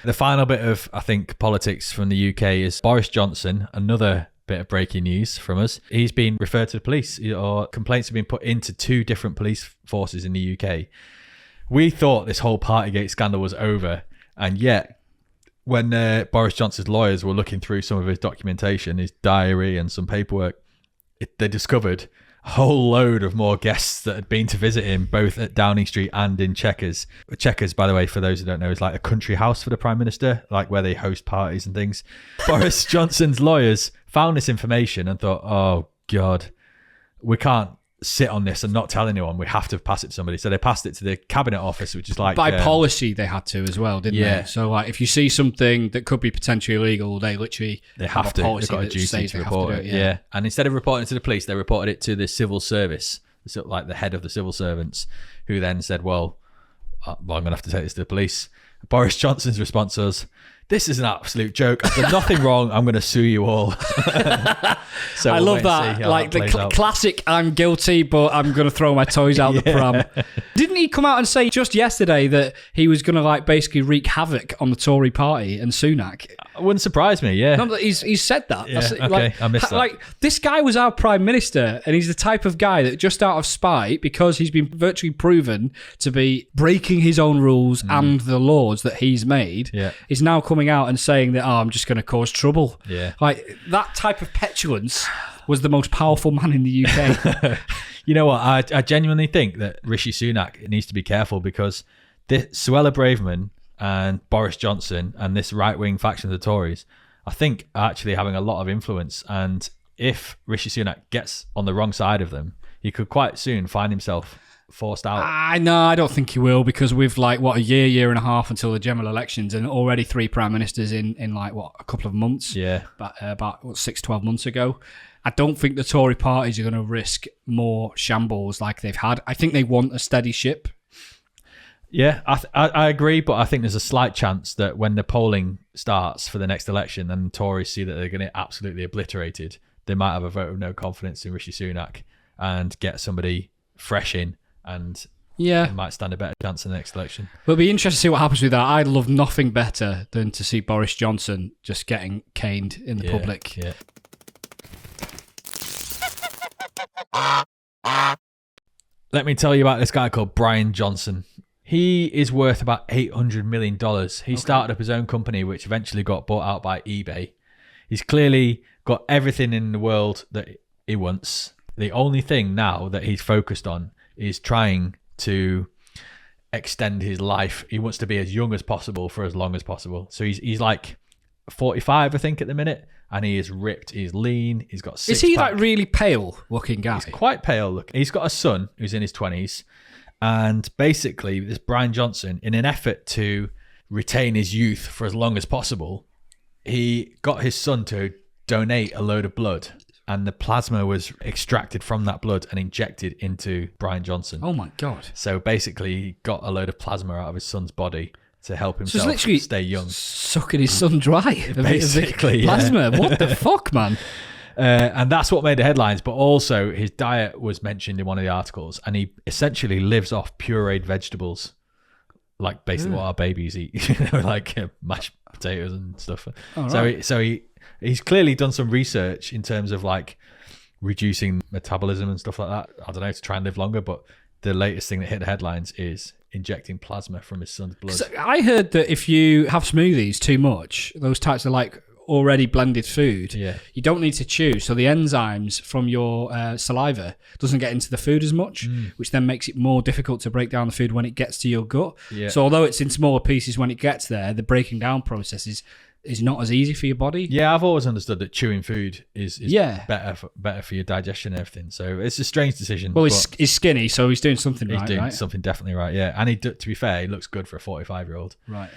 The final bit of, I think, politics from the UK is Boris Johnson, another bit of breaking news from us. He's been referred to the police, or complaints have been put into 2 different police forces in the UK. We thought this whole Partygate scandal was over, and yet when Boris Johnson's lawyers were looking through some of his documentation, his diary and some paperwork, they discovered a whole load of more guests that had been to visit him, both at Downing Street and in Chequers. Chequers, by the way, for those who don't know, is like a country house for the Prime Minister, like where they host parties and things. Boris Johnson's lawyers found this information and thought, oh, God, we can't sit on this and not tell anyone. We have to pass it to somebody. So they passed it to the Cabinet Office, which is like... By policy, they had to as well, didn't they? So like, if you see something that could be potentially illegal, they have to. They've got a duty to report it. Yeah. And instead of reporting it to the police, they reported it to the civil service, like the head of the civil servants, who then said, well, I'm going to have to take this to the police. Boris Johnson's response was, this is an absolute joke. I've done nothing wrong. I'm going to sue you all. So I love that. Like the classic, I'm guilty, but I'm going to throw my toys out the pram. Didn't he come out and say just yesterday that he was going to like basically wreak havoc on the Tory party and Sunak? It wouldn't surprise me, yeah. No, he's said that. Yeah, okay, I missed that. Like, this guy was our Prime Minister, and he's the type of guy that just out of spite, because he's been virtually proven to be breaking his own rules and the laws that he's made, is now coming out and saying that, I'm just going to cause trouble. Yeah. Like, that type of petulance was the most powerful man in the UK. You know what? I genuinely think that Rishi Sunak needs to be careful, because Suella Braverman and Boris Johnson and this right-wing faction of the Tories, I think, are actually having a lot of influence. And if Rishi Sunak gets on the wrong side of them, he could quite soon find himself forced out. No, I don't think he will, because we've like, a year and a half until the general elections, and already 3 prime ministers in a couple of months. Yeah. About 6-12 months ago. I don't think the Tory parties are going to risk more shambles like they've had. I think they want a steady ship. Yeah, I agree, but I think there's a slight chance that when the polling starts for the next election and the Tories see that they're going to get absolutely obliterated, they might have a vote of no confidence in Rishi Sunak and get somebody fresh in, and it might stand a better chance in the next election. Well, it'll be interesting to see what happens with that. I'd love nothing better than to see Boris Johnson just getting caned in the public. Yeah. Let me tell you about this guy called Brian Johnson. He is worth about $800 million. He started up his own company, which eventually got bought out by eBay. He's clearly got everything in the world that he wants. The only thing now that he's focused on is trying to extend his life. He wants to be as young as possible for as long as possible. So he's like 45, I think, at the minute, and he is ripped. He's lean. He's got six. Is he like really pale looking guy? He's quite pale looking. He's got a son who's in his 20s, and basically this Brian Johnson, in an effort to retain his youth for as long as possible, he got his son to donate a load of blood, and the plasma was extracted from that blood and injected into Brian Johnson. Oh my God. So basically he got a load of plasma out of his son's body to help himself stay young. Sucking his son dry. Basically, plasma. What the fuck, man? And that's what made the headlines. But also his diet was mentioned in one of the articles, and he essentially lives off pureed vegetables, like basically what our babies eat, like mashed potatoes and stuff. He's clearly done some research in terms of like reducing metabolism and stuff like that. I don't know, to try and live longer. But the latest thing that hit the headlines is injecting plasma from his son's blood. I heard that if you have smoothies too much, those types of like already blended food, you don't need to chew. So the enzymes from your saliva doesn't get into the food as much, which then makes it more difficult to break down the food when it gets to your gut. Yeah. So although it's in smaller pieces when it gets there, the breaking down process is not as easy for your body. Yeah, I've always understood that chewing food is better for your digestion and everything. So it's a strange decision. Well, he's skinny, so he's doing something right. He's doing something definitely right, yeah. And to be fair, he looks good for a 45-year-old. Right.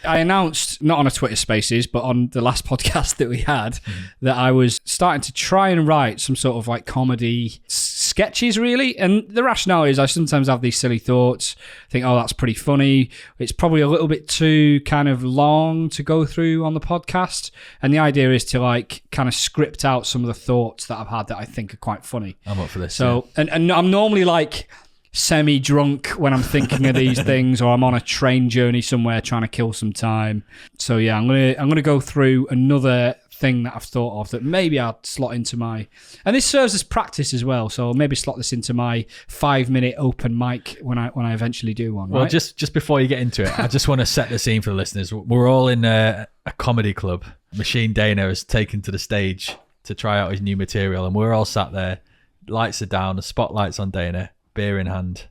I announced, not on a Twitter Spaces, but on the last podcast that we had, that I was starting to try and write some sort of like comedy sketches, really. And the rationale is I sometimes have these silly thoughts, think, oh, that's pretty funny. It's probably a little bit too kind of long to go through on the podcast. And the idea is to like kind of script out some of the thoughts that I've had that I think are quite funny. I'm up for this. So, and I'm normally like semi-drunk when I'm thinking of these things, or I'm on a train journey somewhere trying to kill some time. So yeah, I'm gonna go through another thing that I've thought of that maybe I'll slot into my, and this serves as practice as well, so maybe slot this into my 5-minute open mic when I eventually do one. Well, right? just before you get into it, I just want to set the scene for the listeners. We're all in a comedy club. MachineDaena has taken to the stage to try out his new material, and we're all sat there, lights are down, the spotlight's on Daena, beer in hand.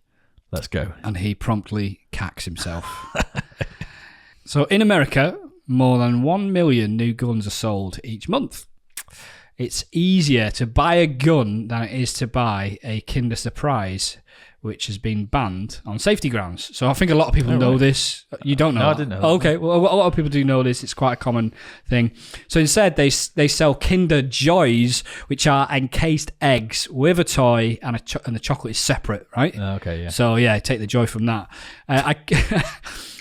Let's go. And he promptly cacks himself. So in America, more than 1 million new guns are sold each month. It's easier to buy a gun than it is to buy a Kinder Surprise, which has been banned on safety grounds. So I think a lot of people know this. You don't know? No, I didn't know. Oh, okay, well, a lot of people do know this. It's quite a common thing. So instead, they sell Kinder Joys, which are encased eggs with a toy, and the chocolate is separate, right? Okay, yeah. So yeah, take the joy from that.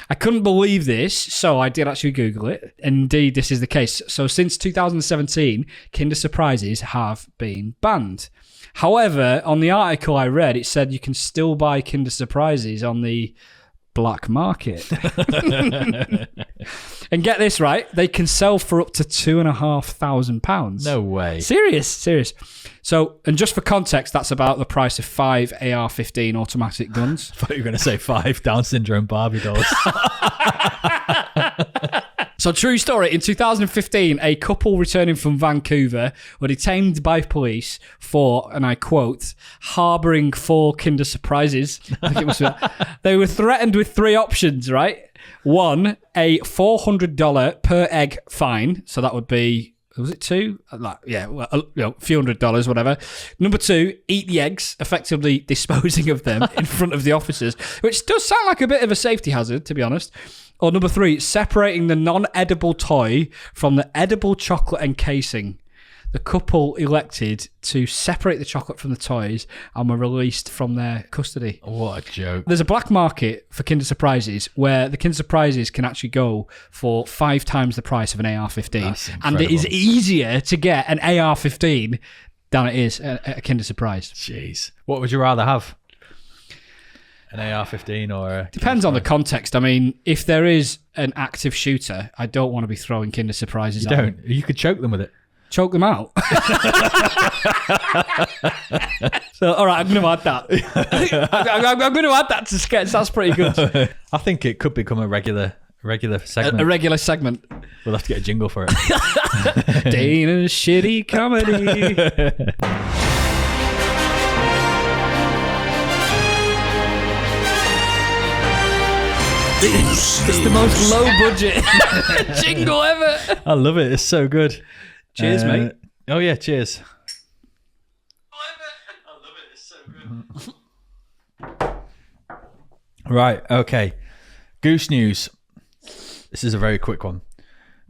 I couldn't believe this, so I did actually Google it. Indeed, this is the case. So since 2017, Kinder Surprises have been banned. However, on the article I read, it said you can still buy Kinder Surprises on the black market. And get this right, they can sell for up to £2,500. No way. Serious. So, and just for context, that's about the price of 5 AR-15 automatic guns. I thought you were going to say 5 Down syndrome Barbie dolls. So, true story. In 2015, a couple returning from Vancouver were detained by police for, and I quote, harbouring 4 Kinder Surprises. I think it was, they were threatened with 3 options, right? 1, a $400 per egg fine. So that would be, was it 2? Well, a few $100s, whatever. Number 2, eat the eggs, effectively disposing of them in front of the officers, which does sound like a bit of a safety hazard, to be honest. Or number 3, separating the non-edible toy from the edible chocolate encasing. The couple elected to separate the chocolate from the toys and were released from their custody. What a joke. There's a black market for Kinder Surprises where the Kinder Surprises can actually go for 5 times the price of an AR-15. And it is easier to get an AR-15 than it is a Kinder Surprise. Jeez. What would you rather have? An AR-15 or a... Depends on the context. I mean, if there is an active shooter, I don't want to be throwing Kinder Surprises at them. You could choke them with it. Choke them out. So, all right, I'm going to add that. I'm going to add that to sketch. That's pretty good. I think it could become a regular segment. A regular segment. We'll have to get a jingle for it. Daena's shitty comedy. It's the most low budget jingle ever. I love it. It's so good. Cheers, mate. Oh yeah, cheers. I love it. It's so good. Right. Okay. Goose news. This is a very quick one.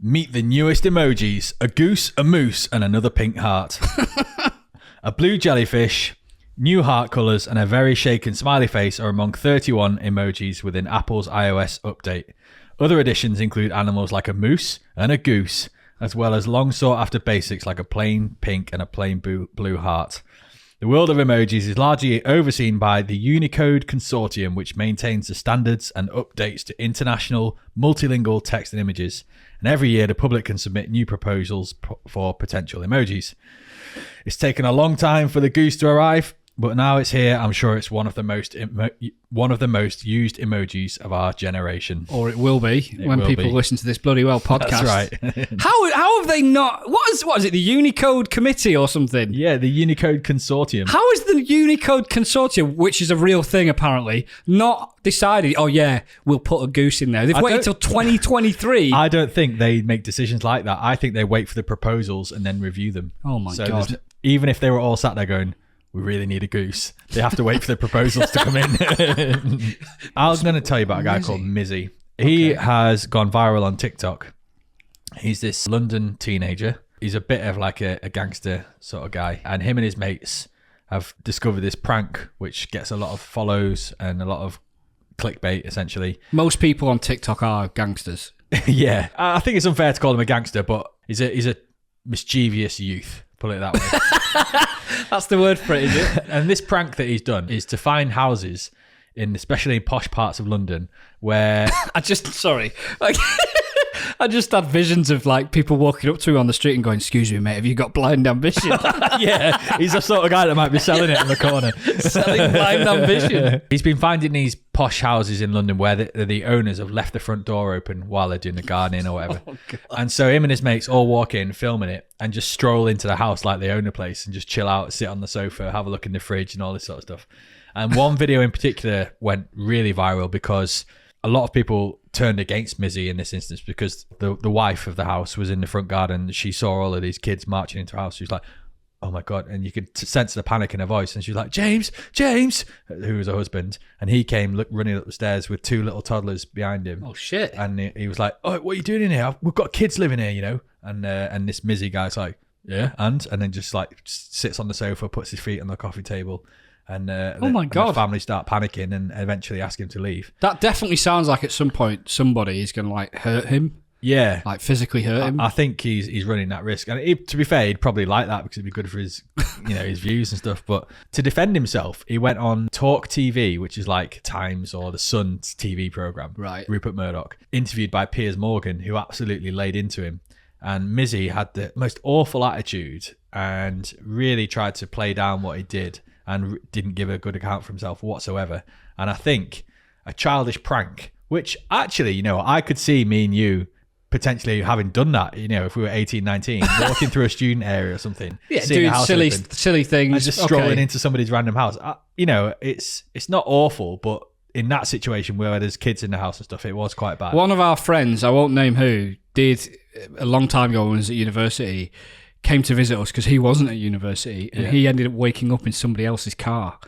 Meet the newest emojis: a goose, a moose, and another pink heart. A blue jellyfish. New heart colours and a very shaken smiley face are among 31 emojis within Apple's iOS update. Other additions include animals like a moose and a goose, as well as long sought after basics like a plain pink and a plain blue heart. The world of emojis is largely overseen by the Unicode Consortium, which maintains the standards and updates to international multilingual text and images. And every year the public can submit new proposals for potential emojis. It's taken a long time for the goose to arrive, but now it's here. I'm sure it's one of the most used emojis of our generation. Or it will be when people listen to this bloody well podcast. That's right. How have they not? What is it? The Unicode Committee or something? Yeah, the Unicode Consortium. How is the Unicode Consortium, which is a real thing apparently, not decided? Oh yeah, we'll put a goose in there. They've waited till 2023. I don't think they make decisions like that. I think they wait for the proposals and then review them. Oh my God! Even if they were all sat there going, we really need a goose, they have to wait for the proposals to come in. I was going to tell you about a guy called Mizzy. He has gone viral on TikTok. He's this London teenager. He's a bit of like a gangster sort of guy. And him and his mates have discovered this prank, which gets a lot of follows and a lot of clickbait, essentially. Most people on TikTok are gangsters. Yeah. I think it's unfair to call him a gangster, but he's a mischievous youth. Put it that way. That's the word for it, is it? And this prank that he's done is to find houses especially in posh parts of London where I just had visions of like people walking up to him on the street and going, "Excuse me, mate, have you got blind ambition?" Yeah, he's the sort of guy that might be selling it on the corner. Selling blind ambition. He's been finding these posh houses in London where the owners have left the front door open while they're doing the gardening or whatever. Oh, and so him and his mates all walk in, filming it, and just stroll into the house like they own the place and just chill out, sit on the sofa, have a look in the fridge and all this sort of stuff. And one video in particular went really viral because a lot of people turned against Mizzy in this instance because the wife of the house was in the front garden. She saw all of these kids marching into her house. She was like, "Oh my God." And you could sense the panic in her voice. And she was like, James, who was her husband. And he came running up the stairs with two little toddlers behind him. Oh, shit. And he was like, "Oh, what are you doing in here? We've got kids living here, you know." And this Mizzy guy's like, "Yeah, and then just like sits on the sofa, puts his feet on the coffee table. And oh my God, the family start panicking and eventually ask him to leave. That definitely sounds like at some point somebody is going to like hurt him. Yeah, like physically hurt him. I think he's running that risk, and to be fair, he'd probably like that because it'd be good for his, his views and stuff. But to defend himself, he went on Talk TV, which is like Times or the Sun's TV program. Right, Rupert Murdoch, interviewed by Piers Morgan, who absolutely laid into him. And Mizzy had the most awful attitude and really tried to play down what he did. And didn't give a good account for himself whatsoever. And I think a childish prank, which actually, I could see me and you potentially having done that, if we were 18, 19, walking through a student area or something. Yeah, doing silly things. And just strolling into somebody's random house. It's not awful, but in that situation where there's kids in the house and stuff, it was quite bad. One of our friends, I won't name who, did a long time ago when he was at university, came to visit us because he wasn't at university and he ended up waking up in somebody else's car.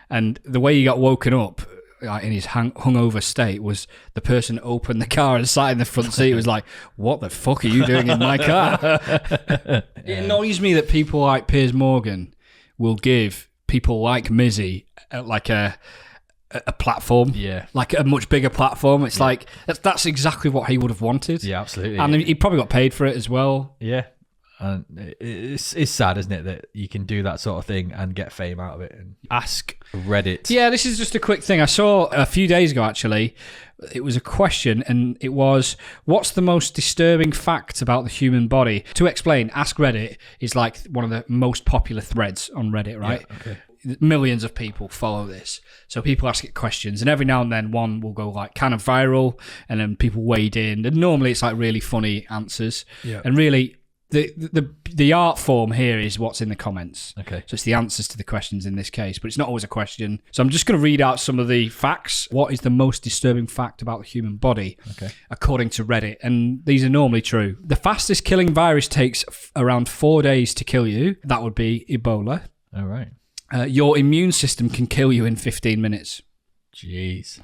And the way he got woken up in his hungover state was the person opened the car and sat in the front seat. Was like, "What the fuck are you doing in my car?" It annoys me that people like Piers Morgan will give people like Mizzy like a platform, like a much bigger platform. It's like that's exactly what he would have wanted. Yeah, absolutely. And he probably got paid for it as well. Yeah. And it's sad, isn't it, that you can do that sort of thing and get fame out of it. And ask Reddit. Yeah, this is just a quick thing. I saw a few days ago, actually, it was a question, and it was, what's the most disturbing fact about the human body? To explain, Ask Reddit is like one of the most popular threads on Reddit, right? Yeah, okay. Millions of people follow this. So people ask it questions, and every now and then one will go like kind of viral, and then people wade in. And normally it's like really funny answers. Yeah. And really, the art form here is what's in the comments. Okay. So it's the answers to the questions in this case, but it's not always a question. So I'm just going to read out some of the facts. What is the most disturbing fact about the human body? Okay. According to Reddit, and these are normally true. The fastest killing virus takes around 4 days to kill you. That would be Ebola. All right. Your immune system can kill you in 15 minutes. Jeez.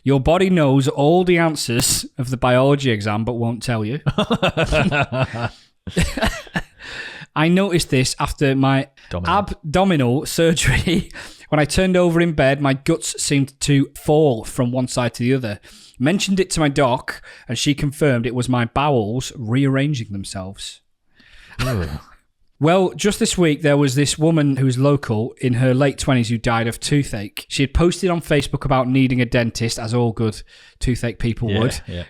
Your body knows all the answers of the biology exam, but won't tell you. I noticed this after my abdominal surgery. When I turned over in bed, my guts seemed to fall from one side to the other. Mentioned it to my doc, and she confirmed it was my bowels rearranging themselves. Well, just this week, there was this woman who was local in her late 20s who died of toothache. She had posted on Facebook about needing a dentist, as all good toothache people would. Yeah.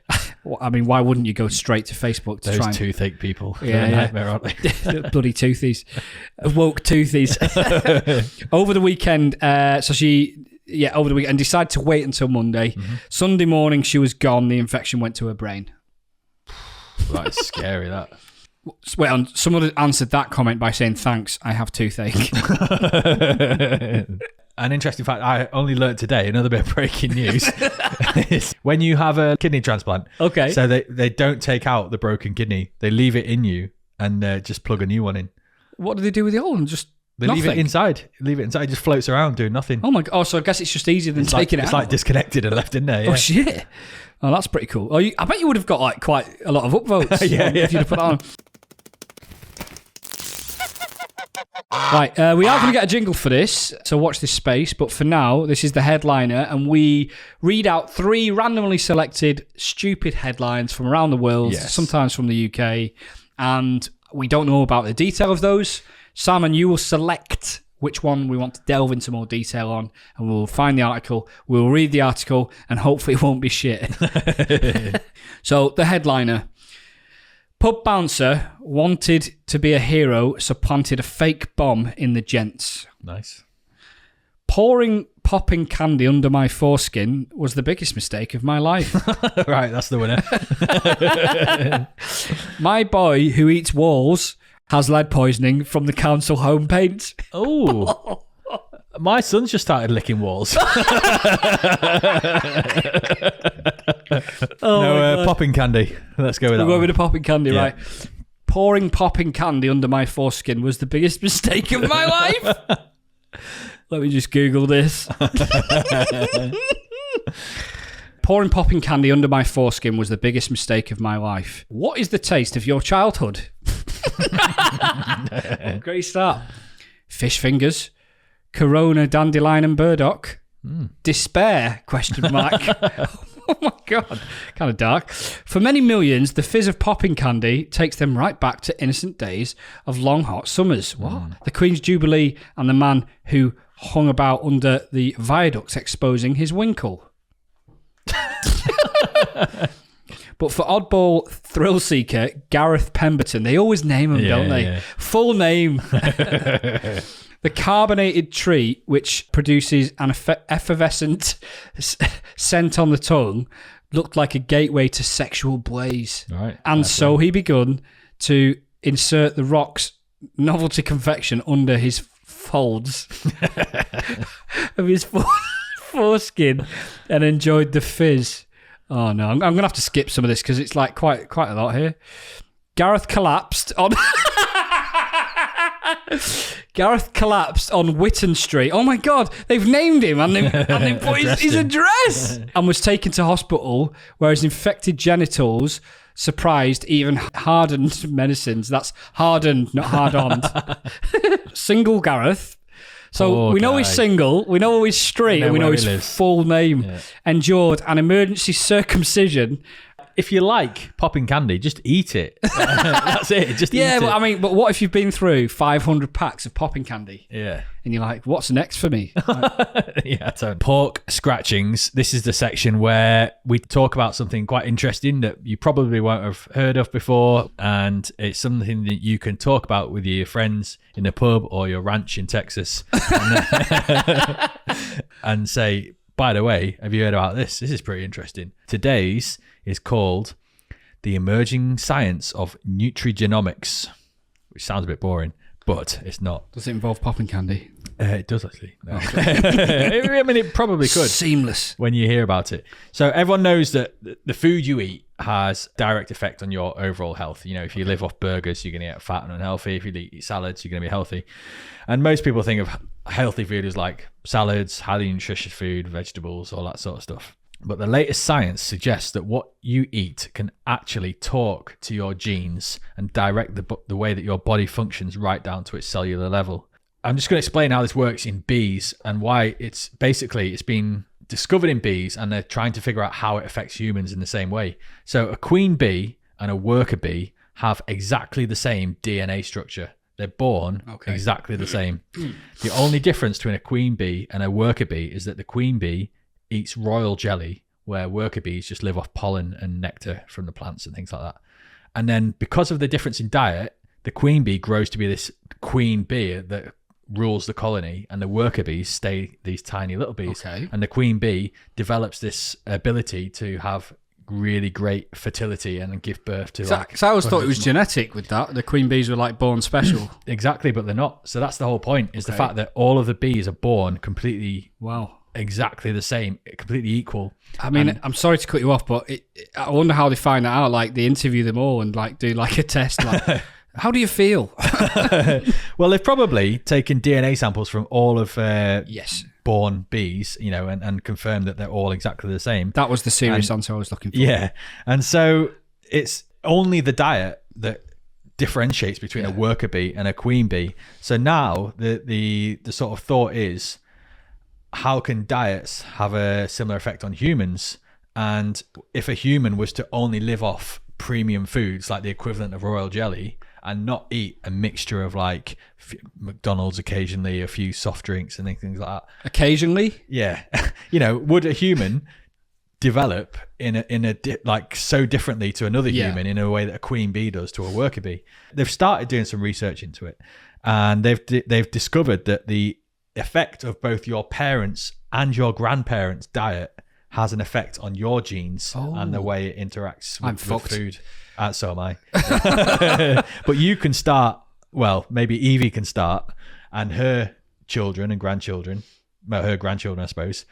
I mean, why wouldn't you go straight to Facebook to try and... toothache people. Yeah, They're a nightmare, aren't they? Bloody toothies. Woke toothies. Over the weekend, over the weekend, decided to wait until Monday. Mm-hmm. Sunday morning, she was gone. The infection went to her brain. That is scary, that. Wait, someone answered that comment by saying, thanks, I have toothache. An interesting fact I only learned today, another bit of breaking news, is when you have a kidney transplant, okay, so they don't take out the broken kidney. They leave it in you and just plug a new one in. What do they do with the old one? Just They nothing? leave it inside. It just floats around doing nothing. Oh my God. Oh, so I guess it's just easier than taking it out. It's like disconnected and left in there. Yeah. Oh, shit. Oh, that's pretty cool. Oh, I bet you would have got like quite a lot of upvotes if you'd have put that on. Right, we are going to get a jingle for this, so watch this space. But for now, this is the headliner, and we read out 3 randomly selected stupid headlines from around the world, sometimes from the UK, and we don't know about the detail of those. Salmon, you will select which one we want to delve into more detail on, and we'll find the article, we'll read the article, and hopefully it won't be shit. So, the headliner. Pub bouncer wanted to be a hero, so planted a fake bomb in the gents. Nice. Pouring popping candy under my foreskin was the biggest mistake of my life. Right, that's the winner. My boy who eats walls has lead poisoning from the council home paint. Oh. My son's just started licking walls. Popping candy. Let's go with that. We'll go with the popping candy, right? Pouring popping candy under my foreskin was the biggest mistake of my life. Let me just Google this. Pouring popping candy under my foreskin was the biggest mistake of my life. What is the taste of your childhood? Great start. Fish fingers. Corona, dandelion and burdock. Despair, question mark. Oh my God. Kind of dark. For many millions, the fizz of popping candy takes them right back to innocent days of long hot summers. What? The Queen's Jubilee and the man who hung about under the viaducts exposing his winkle. But for oddball thrill seeker Gareth Pemberton, they always name him, don't they? Yeah. Full name. The carbonated treat, which produces an effervescent scent on the tongue, looked like a gateway to sexual blaze. Right. And so he begun to insert the Rock's novelty confection under his folds of his foreskin and enjoyed the fizz. Oh no, I'm going to have to skip some of this because it's like quite a lot here. Gareth collapsed on Whitton Street. Oh my God, they've named him and they put his address and was taken to hospital where his infected genitals surprised even hardened medicines. That's hardened, not hard-on. Single Gareth. So we know he's single, we know he's straight, and we know his full name. Yeah. Endured an emergency circumcision if you like popping candy, just eat it. That's it. Just eat it. But I mean, but what if you've been through 500 packs of popping candy? Yeah. And you're like, what's next for me? Yeah, totally. Pork scratchings. This is the section where we talk about something quite interesting that you probably won't have heard of before. And it's something that you can talk about with your friends in the pub or your ranch in Texas. And say, by the way, have you heard about this? This is pretty interesting. Today's is called The Emerging Science of Nutrigenomics, which sounds a bit boring, but it's not. Does it involve popping candy? It does, actually. No. I mean, it probably could. Seamless. When you hear about it. So everyone knows that the food you eat has direct effect on your overall health. You know, if you live off burgers, you're going to get fat and unhealthy. If you eat salads, you're going to be healthy. And most people think of healthy food as like salads, highly nutritious food, vegetables, all that sort of stuff. But the latest science suggests that what you eat can actually talk to your genes and direct the way that your body functions right down to its cellular level. I'm just going to explain how this works in bees and why it's been discovered in bees, and they're trying to figure out how it affects humans in the same way. So a queen bee and a worker bee have exactly the same DNA structure. They're born exactly the same. The only difference between a queen bee and a worker bee is that the queen bee eats royal jelly, where worker bees just live off pollen and nectar from the plants and things like that. And then because of the difference in diet, the queen bee grows to be this queen bee that rules the colony, and the worker bees stay these tiny little bees. And the queen bee develops this ability to have really great fertility and give birth to so I always thought it was genetic with that. The queen bees were like born special. Exactly, but they're not. So that's the whole point, is the fact that all of the bees are born completely exactly the same, completely equal. I mean, I'm sorry to cut you off, but I wonder how they find that out. Like, they interview them all and like do like a test, like how do you feel? Well, they've probably taken DNA samples from all of born bees, you know, and confirmed that they're all exactly the same. That was the serious answer I was looking for. Yeah. And so it's only the diet that differentiates between a worker bee and a queen bee. So now the sort of thought is, how can diets have a similar effect on humans? And if a human was to only live off premium foods, like the equivalent of royal jelly, and not eat a mixture of like McDonald's occasionally, a few soft drinks and things like that. Occasionally? Yeah. You know, would a human develop like so differently to another human in a way that a queen bee does to a worker bee? They've started doing some research into it, and they've discovered that the effect of both your parents' and your grandparents' diet has an effect on your genes and the way it interacts with food. So am I. But you can start, well, maybe Evie can start, and her children and grandchildren, her grandchildren, I suppose,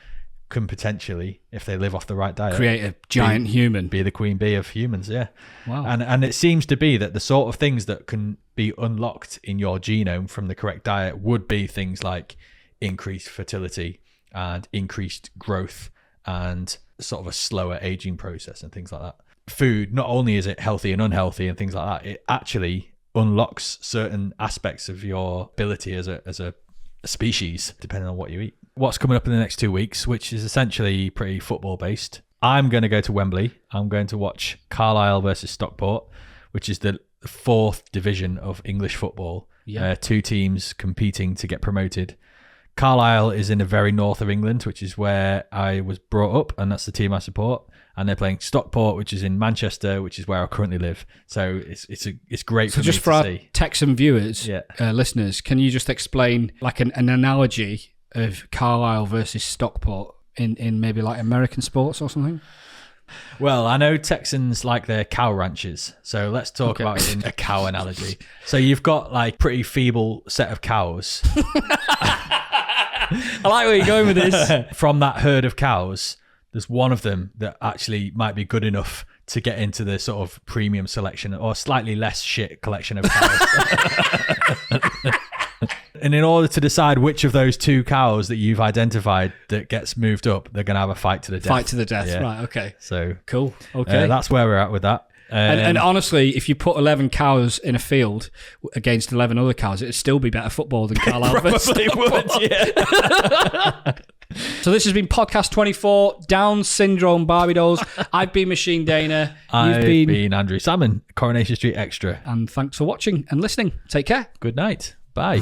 can potentially, if they live off the right diet, create a giant human. Be the queen bee of humans, yeah. Wow. And it seems to be that the sort of things that can be unlocked in your genome from the correct diet would be things like increased fertility and increased growth and sort of a slower aging process and things like that. Food, not only is it healthy and unhealthy and things like that, it actually unlocks certain aspects of your ability as a species, depending on what you eat. What's coming up in the next 2 weeks, which is essentially pretty football based. I'm going to go to Wembley. I'm going to watch Carlisle versus Stockport, which is the 4th division of English football. Yeah. 2 teams competing to get promoted. Carlisle is in the very north of England, which is where I was brought up, and that's the team I support. And they're playing Stockport, which is in Manchester, which is where I currently live. So it's great for me to see. So just for our Texan viewers, listeners, can you just explain like an analogy of Carlisle versus Stockport in maybe like American sports or something? Well, I know Texans like their cow ranches, so let's talk about it in a cow analogy. So you've got like pretty feeble set of cows. I like where you're going with this. From that herd of cows, there's one of them that actually might be good enough to get into the sort of premium selection or slightly less shit collection of cows. And in order to decide which of those 2 cows that you've identified that gets moved up, they're going to have a fight to the death. Fight to the death, right, okay. So cool, okay. That's where we're at with that. And honestly, if you put 11 cows in a field against 11 other cows, it'd still be better football than Carlisle. Probably would, yeah. So this has been podcast 24, Down Syndrome Barbie Dolls. I've been MachineDaena. I've been Andrew Salmon, Coronation Street Extra. And thanks for watching and listening. Take care. Good night. Bye.